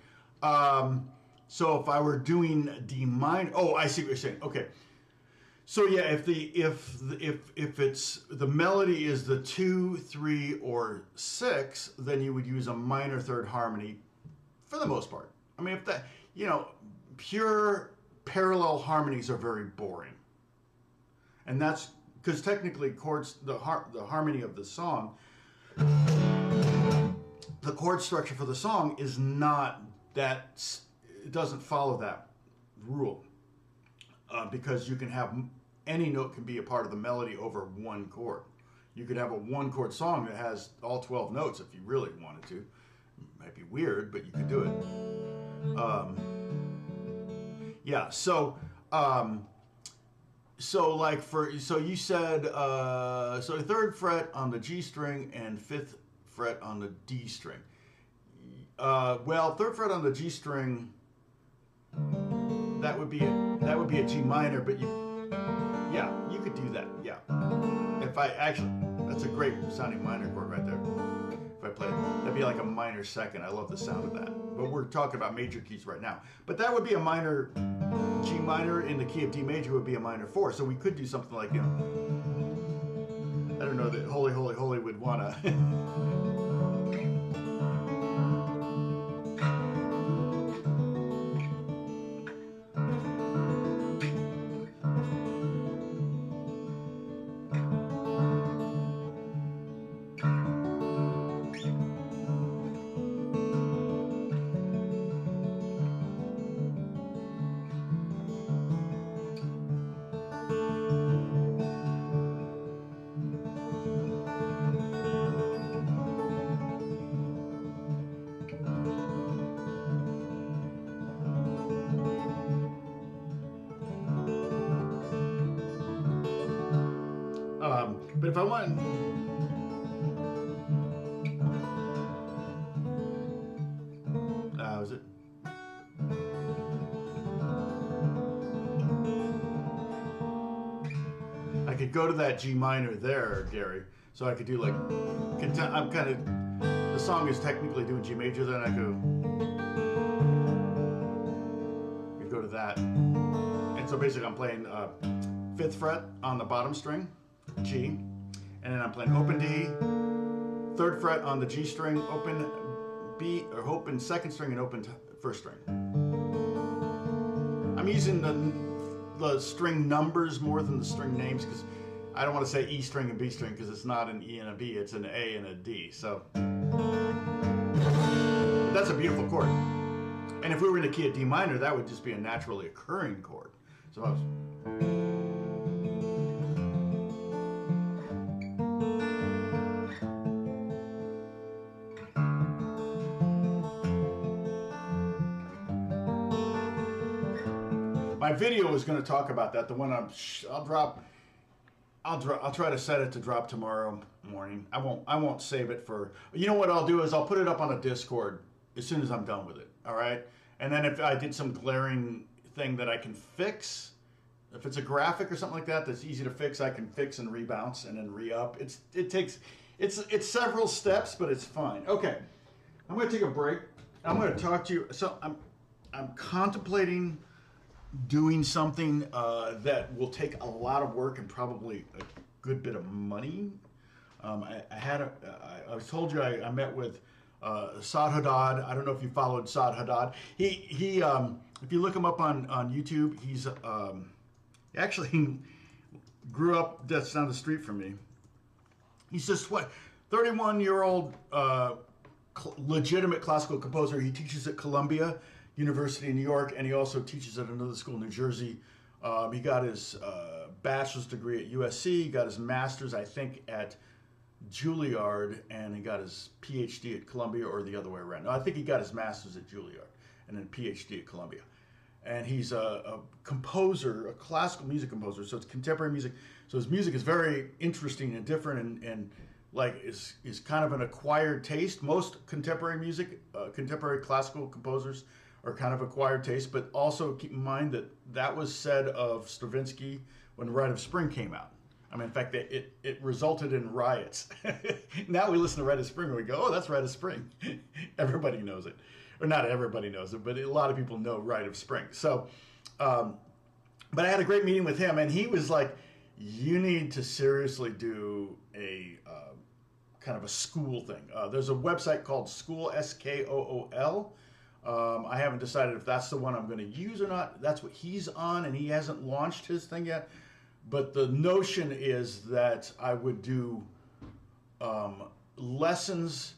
S1: So if I were doing D minor, I see what you're saying. Okay. So yeah, if it's the melody is the 2, 3, or 6, then you would use a minor 3rd harmony for the most part. I mean, if that, pure parallel harmonies are very boring. And that's because technically chords, the harmony of the song, the chord structure for the song is not that, it doesn't follow that rule. Because you can have, any note can be a part of the melody over one chord. You could have a 1 chord song that has all 12 notes if you really wanted to. It might be weird, but you could do it. Yeah, so you said, so 3rd fret on the G string and 5th fret on the D string. Well, 3rd fret on the G string, that would be a G minor, but you could do that. Yeah. That's a great sounding minor chord right there. If I played it, that'd be like a minor 2nd. I love the sound of that. But we're talking about major keys right now. But that would be a minor, G minor in the key of D major would be a minor 4. So we could do something like, I don't know that Holy, Holy, Holy would wanna. But if I want, is it? I could go to that G minor there, Gary. So I could do like, I'm kind of, the song is technically doing G major, then I go to that. And so basically I'm playing 5th fret on the bottom string, G, and then I'm playing open D, 3rd fret on the G string, open B, or open 2nd string and open 1st string. I'm using the string numbers more than the string names because I don't want to say E string and B string because it's not an E and a B, it's an A and a D. So that's a beautiful chord. And if we were in the key of D minor, that would just be a naturally occurring chord. So I was... My video is going to talk about that. The one I'll try to set it to drop tomorrow morning. I won't save it for. You know what I'll do is I'll put it up on a Discord as soon as I'm done with it. All right. And then if I did some glaring thing that I can fix, if it's a graphic or something like that that's easy to fix, I can fix and rebounce and then re-up. It's several steps, but it's fine. Okay. I'm going to take a break. I'm going to talk to you. So I'm contemplating doing something that will take a lot of work and probably a good bit of money. I told you I met with Saad Haddad. I don't know if you followed Saad Haddad. He if you look him up on YouTube, he's actually grew up just down the street from me. He's just 31-year-old legitimate classical composer. He teaches at Columbia University in New York, and he also teaches at another school in New Jersey. He got his bachelor's degree at USC, he got his master's, I think, at Juilliard, and he got his PhD at Columbia, or the other way around. No, I think he got his master's at Juilliard, and then PhD at Columbia. And he's a composer, a classical music composer, so it's contemporary music. So his music is very interesting and different, and like is kind of an acquired taste. Most contemporary music, contemporary classical composers are kind of acquired taste, but also keep in mind that was said of Stravinsky when Rite of Spring came out. I mean, in fact, it resulted in riots. Now we listen to Rite of Spring and we go, oh, that's Rite of Spring. Everybody knows it. Or not everybody knows it, but a lot of people know Rite of Spring. So, but I had a great meeting with him, and he was like, you need to seriously do a kind of a school thing. There's a website called School, SKOOL. I haven't decided if that's the one I'm going to use or not. That's what he's on, and he hasn't launched his thing yet. But the notion is that I would do lessons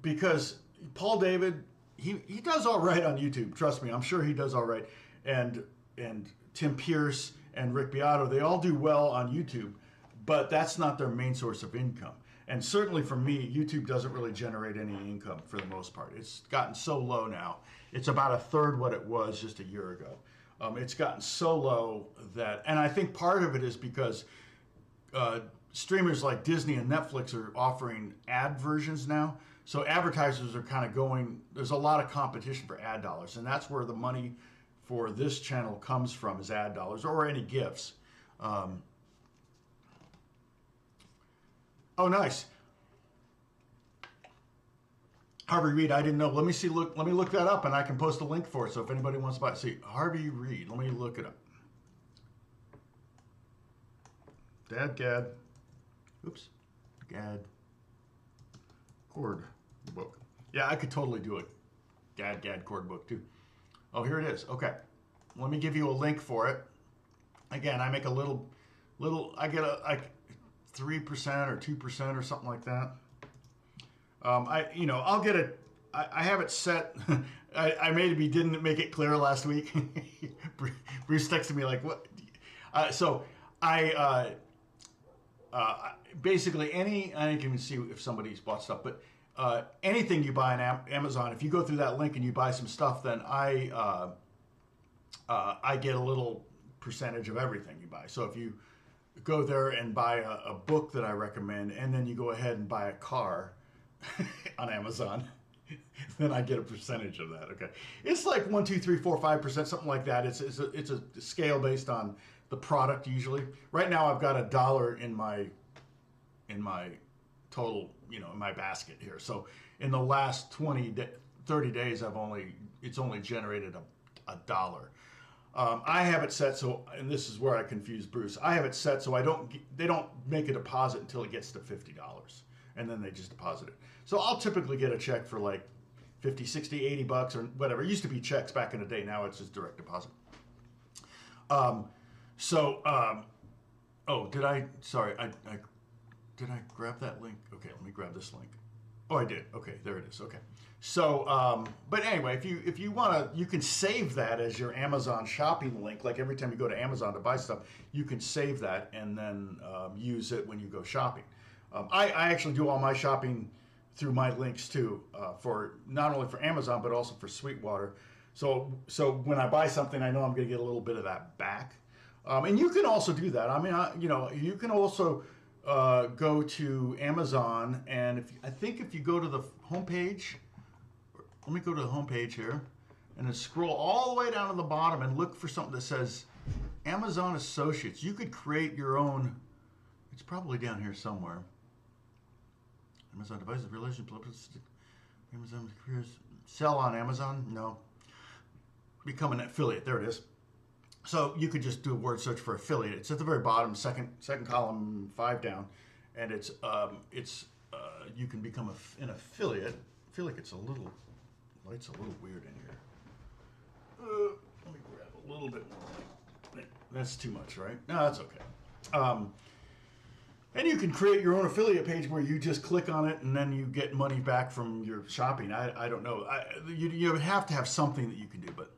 S1: because Paul David, he does all right on YouTube. Trust me, I'm sure he does all right. And Tim Pierce and Rick Beato, they all do well on YouTube, but that's not their main source of income. And certainly for me, YouTube doesn't really generate any income for the most part. It's gotten so low now. It's about a third what it was just a year ago. It's gotten so low that, and I think part of it is because streamers like Disney and Netflix are offering ad versions now. So advertisers are kind of going, there's a lot of competition for ad dollars. And that's where the money for this channel comes from, is ad dollars or any gifts. Oh, nice. Harvey Reid, I didn't know. Let me look that up, and I can post a link for it. So if anybody wants to buy it, see, Harvey Reid, let me look it up. Dadgad, oops, Gad, chord book. Yeah, I could totally do a Dadgad chord book too. Oh, here it is. Okay, let me give you a link for it. Again, I make a little. I get like 3% or 2% or something like that. I'll get it. I have it set. I maybe didn't make it clear last week. Bruce texted me like, "What?" So I basically I can see if somebody's bought stuff, but anything you buy on Amazon, if you go through that link and you buy some stuff, then I get a little percentage of everything you buy. So if you go there and buy a book that I recommend, and then you go ahead and buy a car on Amazon, then I get a percentage of that. Okay, it's like 1, 2, 3, 4, 5%, something like that. It's a scale based on the product usually. Right now, I've got $1 in my total, in my basket here. So in the last 30 days, it's only generated a dollar. I have it set so, and this is where I confuse Bruce. I have it set so they don't make a deposit until it gets to $50, and then they just deposit it. So I'll typically get a check for like 50, 60, 80 bucks or whatever. It used to be checks back in the day. Now it's just direct deposit. Did I grab that link? Okay, let me grab this link. Oh, I did. Okay, there it is. Okay. So, but anyway, if you want to, you can save that as your Amazon shopping link. Like every time you go to Amazon to buy stuff, you can save that and then use it when you go shopping. I actually do all my shopping through my links too, for not only for Amazon but also for Sweetwater. So when I buy something, I know I'm going to get a little bit of that back. And you can also do that. I mean, you can also go to Amazon, and if you go to the homepage, let me go to the homepage here, and then scroll all the way down to the bottom and look for something that says Amazon Associates. You could create your own. It's probably down here somewhere. Amazon devices, relations, Amazon careers, sell on Amazon. No, become an affiliate. There it is. So you could just do a word search for affiliate. It's at the very bottom, second column, 5 down, and you can become an affiliate. I feel like light's a little weird in here. Let me grab a little bit more. That's too much, right? No, that's okay. And you can create your own affiliate page where you just click on it and then you get money back from your shopping. I don't know. You have to have something that you can do, but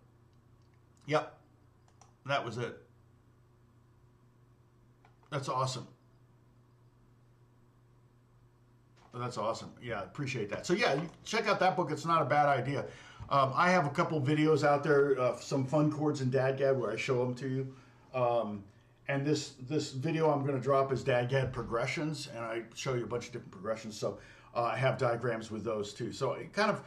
S1: yep. That was it. That's awesome. That's awesome. Yeah, appreciate that. So yeah, you check out that book. It's not a bad idea. I have a couple videos out there, some fun chords in Dadgad where I show them to you. And this video I'm going to drop is Dadgad progressions, and I show you a bunch of different progressions. So I have diagrams with those too. So it kind of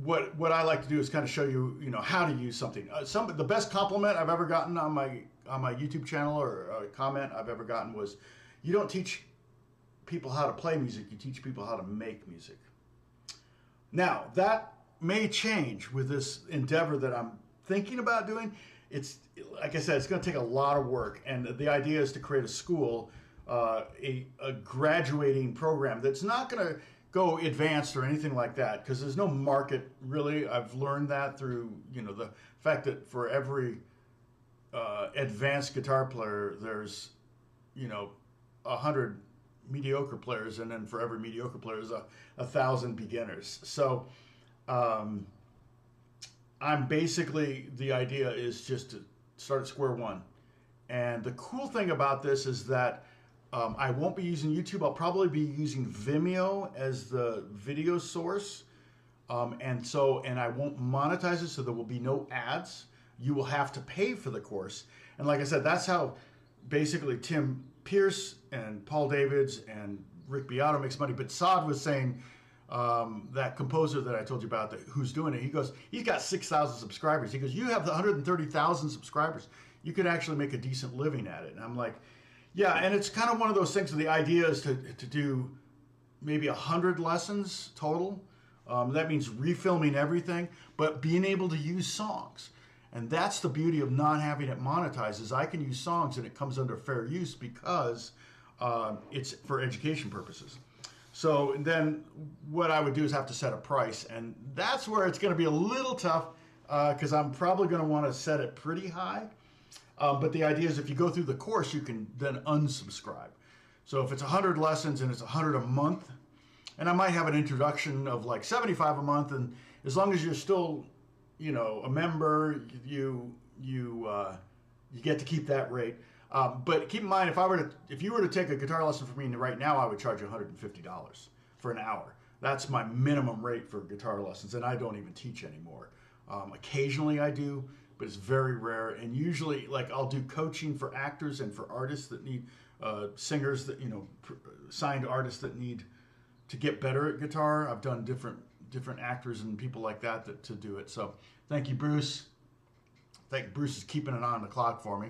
S1: what I like to do is kind of show you, how to use something. The best compliment I've ever gotten on my YouTube channel, or a comment I've ever gotten, was, you don't teach people how to play music, you teach people how to make music. Now, that may change with this endeavor that I'm thinking about doing. It's, like I said, it's going to take a lot of work, and the idea is to create a school, a graduating program that's not going to go advanced or anything like that, because there's no market really. I've learned that through the fact that for every advanced guitar player, there's 100 mediocre players, and then for every mediocre player, there's 1,000 beginners. So I'm basically, the idea is just to start at square one. And the cool thing about this is that I won't be using YouTube. I'll probably be using Vimeo as the video source. And I won't monetize it, so there will be no ads. You will have to pay for the course. And like I said, that's how basically Tim Pierce and Paul Davids and Rick Beato makes money. But Saad was saying, that composer that I told you about, who's doing it, he goes, he's got 6,000 subscribers. He goes, you have 130,000 subscribers. You could actually make a decent living at it. And I'm like, yeah, and it's kind of one of those things where the idea is to do maybe 100 lessons total. That means refilming everything, but being able to use songs. And that's the beauty of not having it monetized, is I can use songs and it comes under fair use because it's for education purposes. So then what I would do is have to set a price, and that's where it's going to be a little tough, because I'm probably going to want to set it pretty high. But the idea is if you go through the course, you can then unsubscribe. So if it's 100 lessons and it's 100 a month, and I might have an introduction of like 75 a month, and as long as you're still, a member, you get to keep that rate. But keep in mind, if you were to take a guitar lesson from me right now, I would charge $150 for an hour. That's my minimum rate for guitar lessons, and I don't even teach anymore. Occasionally I do, but it's very rare. And usually, like, I'll do coaching for actors and for artists that need, singers that, signed artists that need to get better at guitar. I've done different actors and people like that to do it. So thank you, Bruce. Thank you. Bruce is keeping it on the clock for me.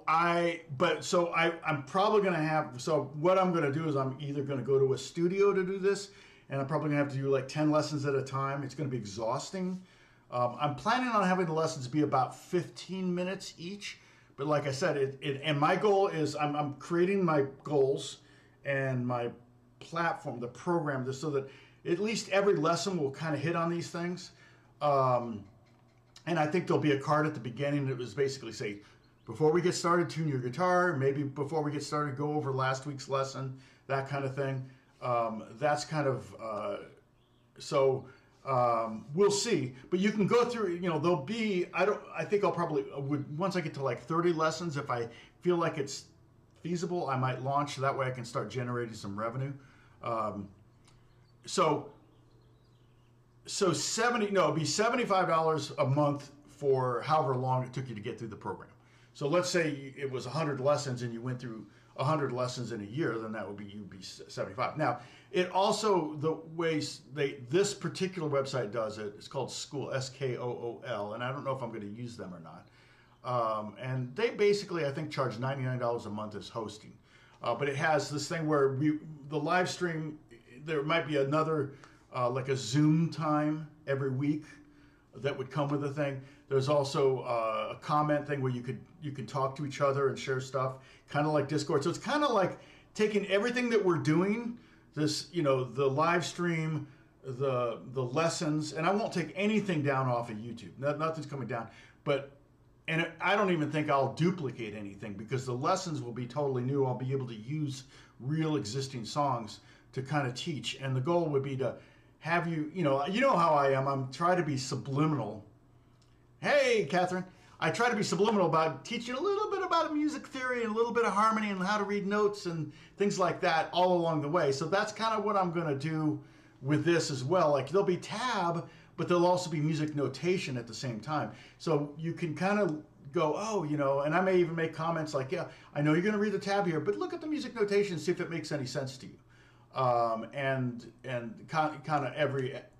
S1: I'm probably going to have, so what I'm going to do is I'm either going to go to a studio to do this, and I'm probably going to have to do like 10 lessons at a time. It's going to be exhausting. I'm planning on having the lessons be about 15 minutes each. But like I said, and my goal is I'm creating my goals and my platform, the program, so that at least every lesson will kind of hit on these things. And I think there'll be a card at the beginning that was basically say, before we get started, tune your guitar. Maybe before we get started, go over last week's lesson, that kind of thing. That's kind of, we'll see. But you can go through, there'll be, I think I'll probably, once I get to like 30 lessons, if I feel like it's feasible, I might launch. That way I can start generating some revenue. It'd be $75 a month for however long it took you to get through the program. So let's say it was 100 lessons and you went through 100 lessons in a year, then you'd be 75. Now, it also, the ways this particular website does it, it's called School, Skool, and I don't know if I'm going to use them or not. And they basically, I think, charge $99 a month as hosting. But it has this thing where the live stream, there might be another, like a Zoom time every week that would come with the thing. There's also a comment thing where you can talk to each other and share stuff, kind of like Discord. So it's kind of like taking everything that we're doing, this, the live stream, the lessons, and I won't take anything down off of YouTube. Nothing's coming down. I don't even think I'll duplicate anything because the lessons will be totally new. I'll be able to use real existing songs to kind of teach. And the goal would be to have you know how I am. I'm trying to be subliminal. Hey, Catherine. I try to be subliminal about teaching a little bit about music theory and a little bit of harmony and how to read notes and things like that all along the way. So that's kind of what I'm going to do with this as well. Like there'll be tab, but there'll also be music notation at the same time. So you can kind of go, and I may even make comments like, yeah, I know you're going to read the tab here, but look at the music notation and see if it makes any sense to you. And kind of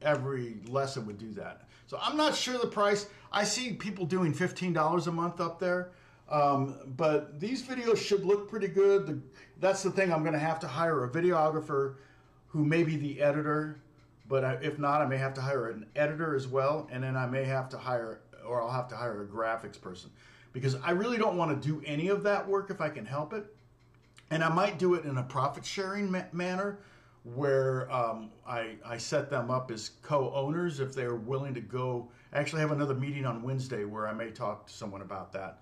S1: every lesson would do that. So I'm not sure the price. I see people doing $15 a month up there, but these videos should look pretty good. That's the thing. I'm going to have to hire a videographer who may be the editor, but if not, I may have to hire an editor as well, and then I may have to I'll have to hire a graphics person because I really don't want to do any of that work if I can help it. And I might do it in a profit-sharing manner where I set them up as co-owners if they're willing to go. I actually have another meeting on Wednesday where I may talk to someone about that.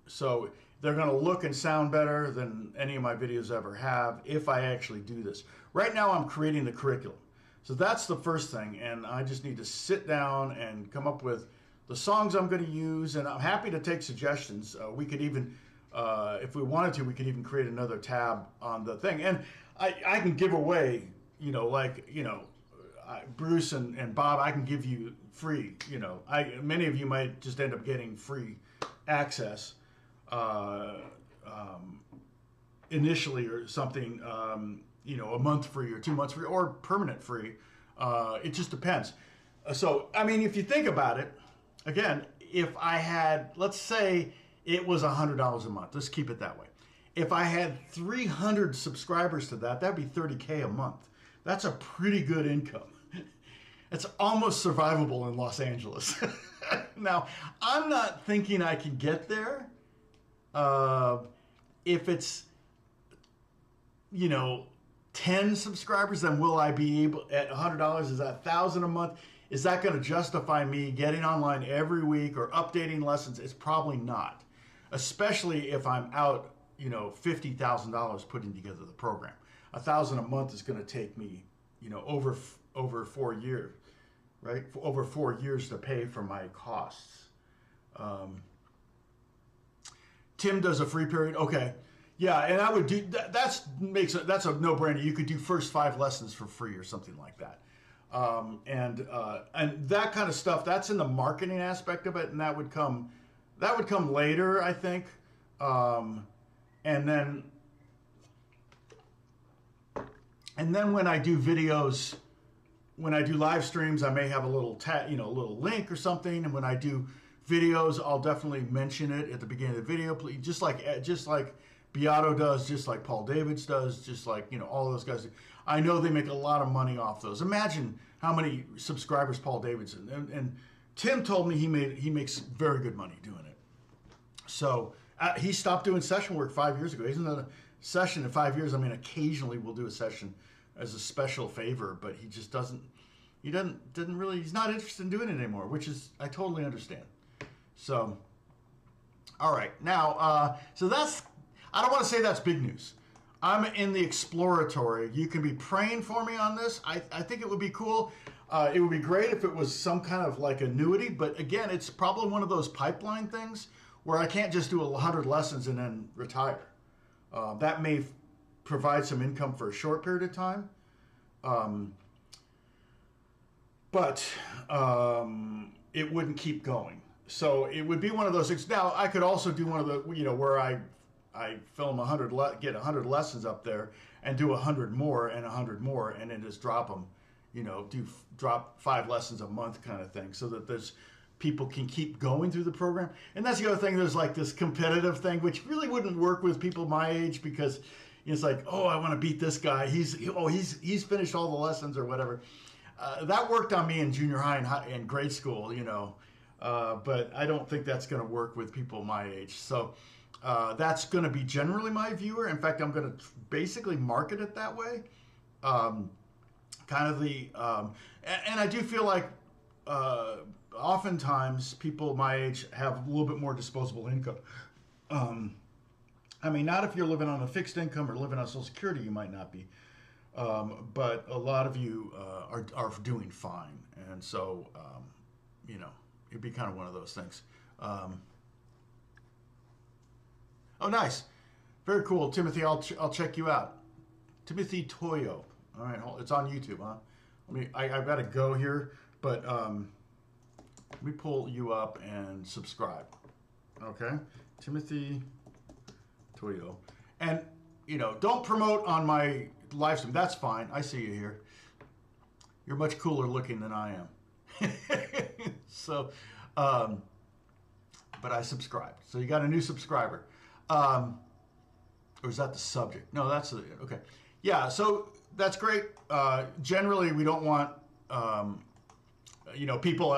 S1: So they're going to look and sound better than any of my videos ever have if I actually do this. Right now I'm creating the curriculum. So that's the first thing, and I just need to sit down and come up with the songs I'm going to use, and I'm happy to take suggestions. We could even, if we wanted to, we could even create another tab on the thing. And I can give away, Bruce and Bob, I can give you free, many of you might just end up getting free access initially or something, a month free or 2 months free or permanent free. It just depends. So, I mean, if you think about it, again, if I had, let's say it was $100 a month. Let's keep it that way. If I had 300 subscribers to that, that'd be $30K a month. That's a pretty good income. It's almost survivable in Los Angeles. Now, I'm not thinking I can get there. If it's, 10 subscribers, then will I be able, at $100, is that $1,000 a month? Is that going to justify me getting online every week or updating lessons? It's probably not, especially if I'm out, $50,000 putting together the program. $1,000 a month is going to take me, over 4 years, right? Over 4 years to pay for my costs. Tim does a free period. Okay. Yeah, and I would do that's a no-brainer. You could do first 5 lessons for free or something like that. And that kind of stuff, that's in the marketing aspect of it, and that would come later, I think. And then when I do videos, when I do live streams, I may have a little a little link or something, and when I do videos, I'll definitely mention it at the beginning of the video, please, just like Beato does, just like Paul Davids does, just like all those guys. I know they make a lot of money off those. Imagine how many subscribers Paul Davids and Tim told me he makes very good money doing it. So he stopped doing session work 5 years ago. He hasn't done a session in 5 years. I mean, occasionally we'll do a session as a special favor, but he just doesn't. He didn't really. He's not interested in doing it anymore, which is I totally understand. So, all right, now so that's. I don't want to say that's big news. I'm in the exploratory. You can be praying for me on this. I think it would be cool. It would be great if it was some kind of like annuity, but again, it's probably one of those pipeline things where I can't just do 100 lessons and then retire. That may provide some income for a short period of time, but it wouldn't keep going. So it would be one of those things. Now, I could also do one of the, where I film 100, get 100 lessons up there and do 100 more and 100 more and then just drop them, drop 5 lessons a month kind of thing so that there's people can keep going through the program. And that's the other thing. There's like this competitive thing, which really wouldn't work with people my age because it's like, oh, I want to beat this guy. He's finished all the lessons or whatever. That worked on me in junior high and grade school, but I don't think that's going to work with people my age. So that's going to be generally my viewer. In fact, I'm going to basically market it that way. And I do feel like oftentimes people my age have a little bit more disposable income. I mean, not if you're living on a fixed income or living on Social Security, you might not be. But a lot of you are doing fine. And so, it'd be kind of one of those things. Oh, nice. Very cool. Timothy, I'll check you out. Timothy Toyo. All right, it's on YouTube, huh? I've got to go here, but let me pull you up and subscribe. Okay? Timothy Toyo. And, don't promote on my live stream. That's fine. I see you here. You're much cooler looking than I am. So, but I subscribed. So you got a new subscriber. Or is that the subject? No, that's the, okay. Yeah, so that's great. Generally, we don't want, people,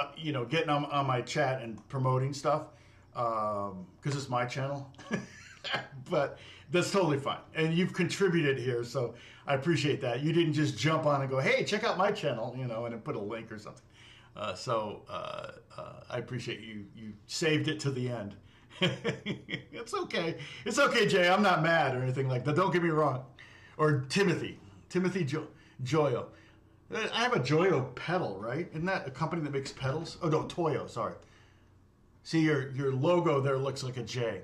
S1: getting on my chat and promoting stuff because it's my channel. But that's totally fine. And you've contributed here, so I appreciate that. You didn't just jump on and go, hey, check out my channel, and then put a link or something. So I appreciate you saved it to the end. It's okay. It's okay, Jay. I'm not mad or anything like that. Don't get me wrong. Or Timothy Joyo. I have a Joyo pedal, right? Isn't that a company that makes pedals? Oh, no, Toyo, sorry. See, your logo there looks like a J.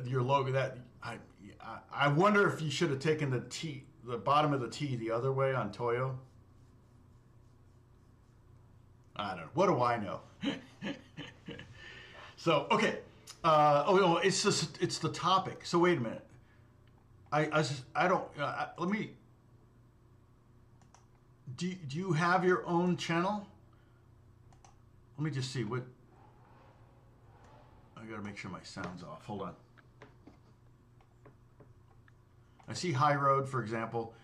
S1: Your logo, that I wonder if you should have taken the bottom of the T the other way on Toyo. I don't know. What do I know? So, okay. It's the topic. So wait a minute. Let me. Do you have your own channel? Let me just see what. I gotta make sure my sound's off. Hold on. I see High Road, for example.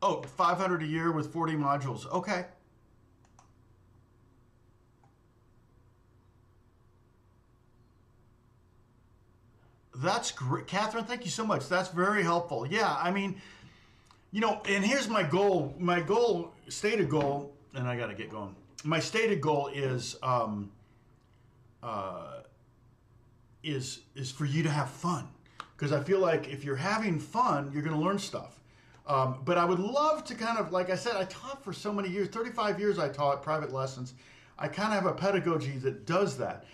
S1: Oh, 500 a year with 40 modules. Okay. That's great. Catherine, thank you so much. That's very helpful. Yeah, I mean, and here's my goal. My stated goal, and I got to get going. My stated goal is for you to have fun. Because I feel like if you're having fun, you're going to learn stuff. But I would love to kind of, like I said, I taught for so many years, 35 years I taught private lessons. I kind of have a pedagogy that does that.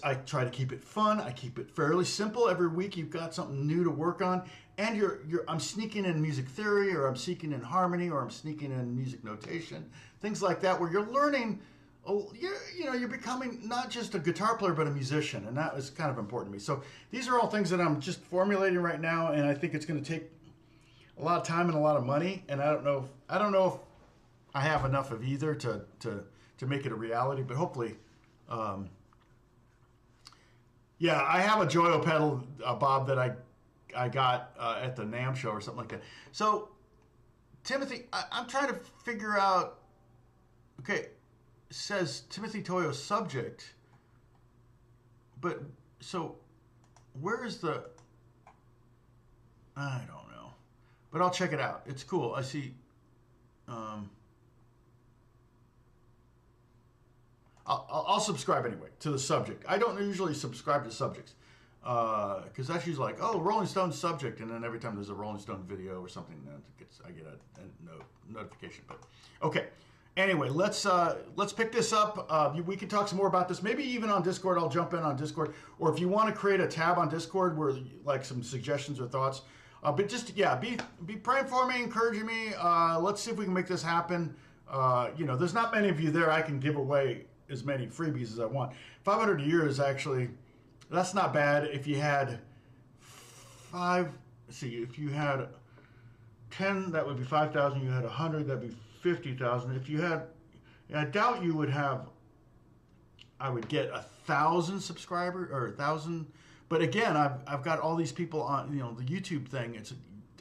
S1: I try to keep it fun. I keep it fairly simple. Every week you've got something new to work on. And I'm sneaking in music theory, or I'm sneaking in harmony, or I'm sneaking in music notation, things like that, where you're learning you're becoming not just a guitar player but a musician, and that was kind of important to me. So these are all things that I'm just formulating right now, and I think it's going to take a lot of time and a lot of money, and I don't know if I have enough of either to make it a reality, but hopefully. Yeah, I have a Joyo pedal, Bob, that I got at the NAMM show or something like that. So, Timothy, I'm trying to figure out. Okay, it says Timothy Toyo subject, but so where is the? I don't know, but I'll check it out. It's cool. I see. I'll subscribe anyway to the subject. I don't usually subscribe to subjects because that's usually like, oh, Rolling Stone subject, and then every time there's a Rolling Stone video or something, I get a notification. But okay, anyway, let's pick this up. We can talk some more about this. Maybe even on Discord. I'll jump in on Discord, or if you want to create a tab on Discord where like some suggestions or thoughts. But just be praying for me, encouraging me. Let's see if we can make this happen. There's not many of you there. I can give away as many freebies as I want. 500 a year is actually, that's not bad. If you had if you had 10, that would be 5,000. You had 100, that'd be 50,000. If you had, I doubt you would have, I would get 1,000 subscribers or 1,000. But again, I've got all these people on, the YouTube thing.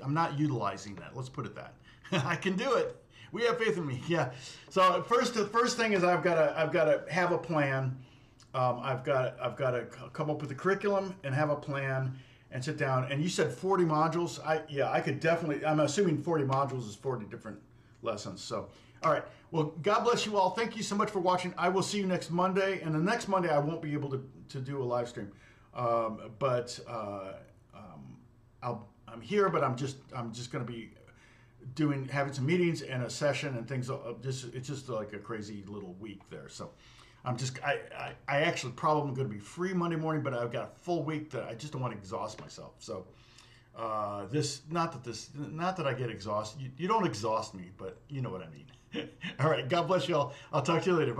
S1: I'm not utilizing that. Let's put it that. I can do it. We have faith in me. Yeah. So the first thing is I've got to have a plan. I've got to come up with a curriculum and have a plan and sit down. And you said 40 modules. I could definitely. I'm assuming 40 modules is 40 different lessons. So all right. Well, God bless you all. Thank you so much for watching. I will see you next Monday. And the next Monday I won't be able to do a live stream. I'm here, but I'm just going to be having some meetings and a session and things. It's just like a crazy little week there. So I actually probably going to be free Monday morning, but I've got a full week that I just don't want to exhaust myself. So not that I get exhausted. You don't exhaust me, but you know what I mean. All right. God bless you all. I'll talk to you later. Bye.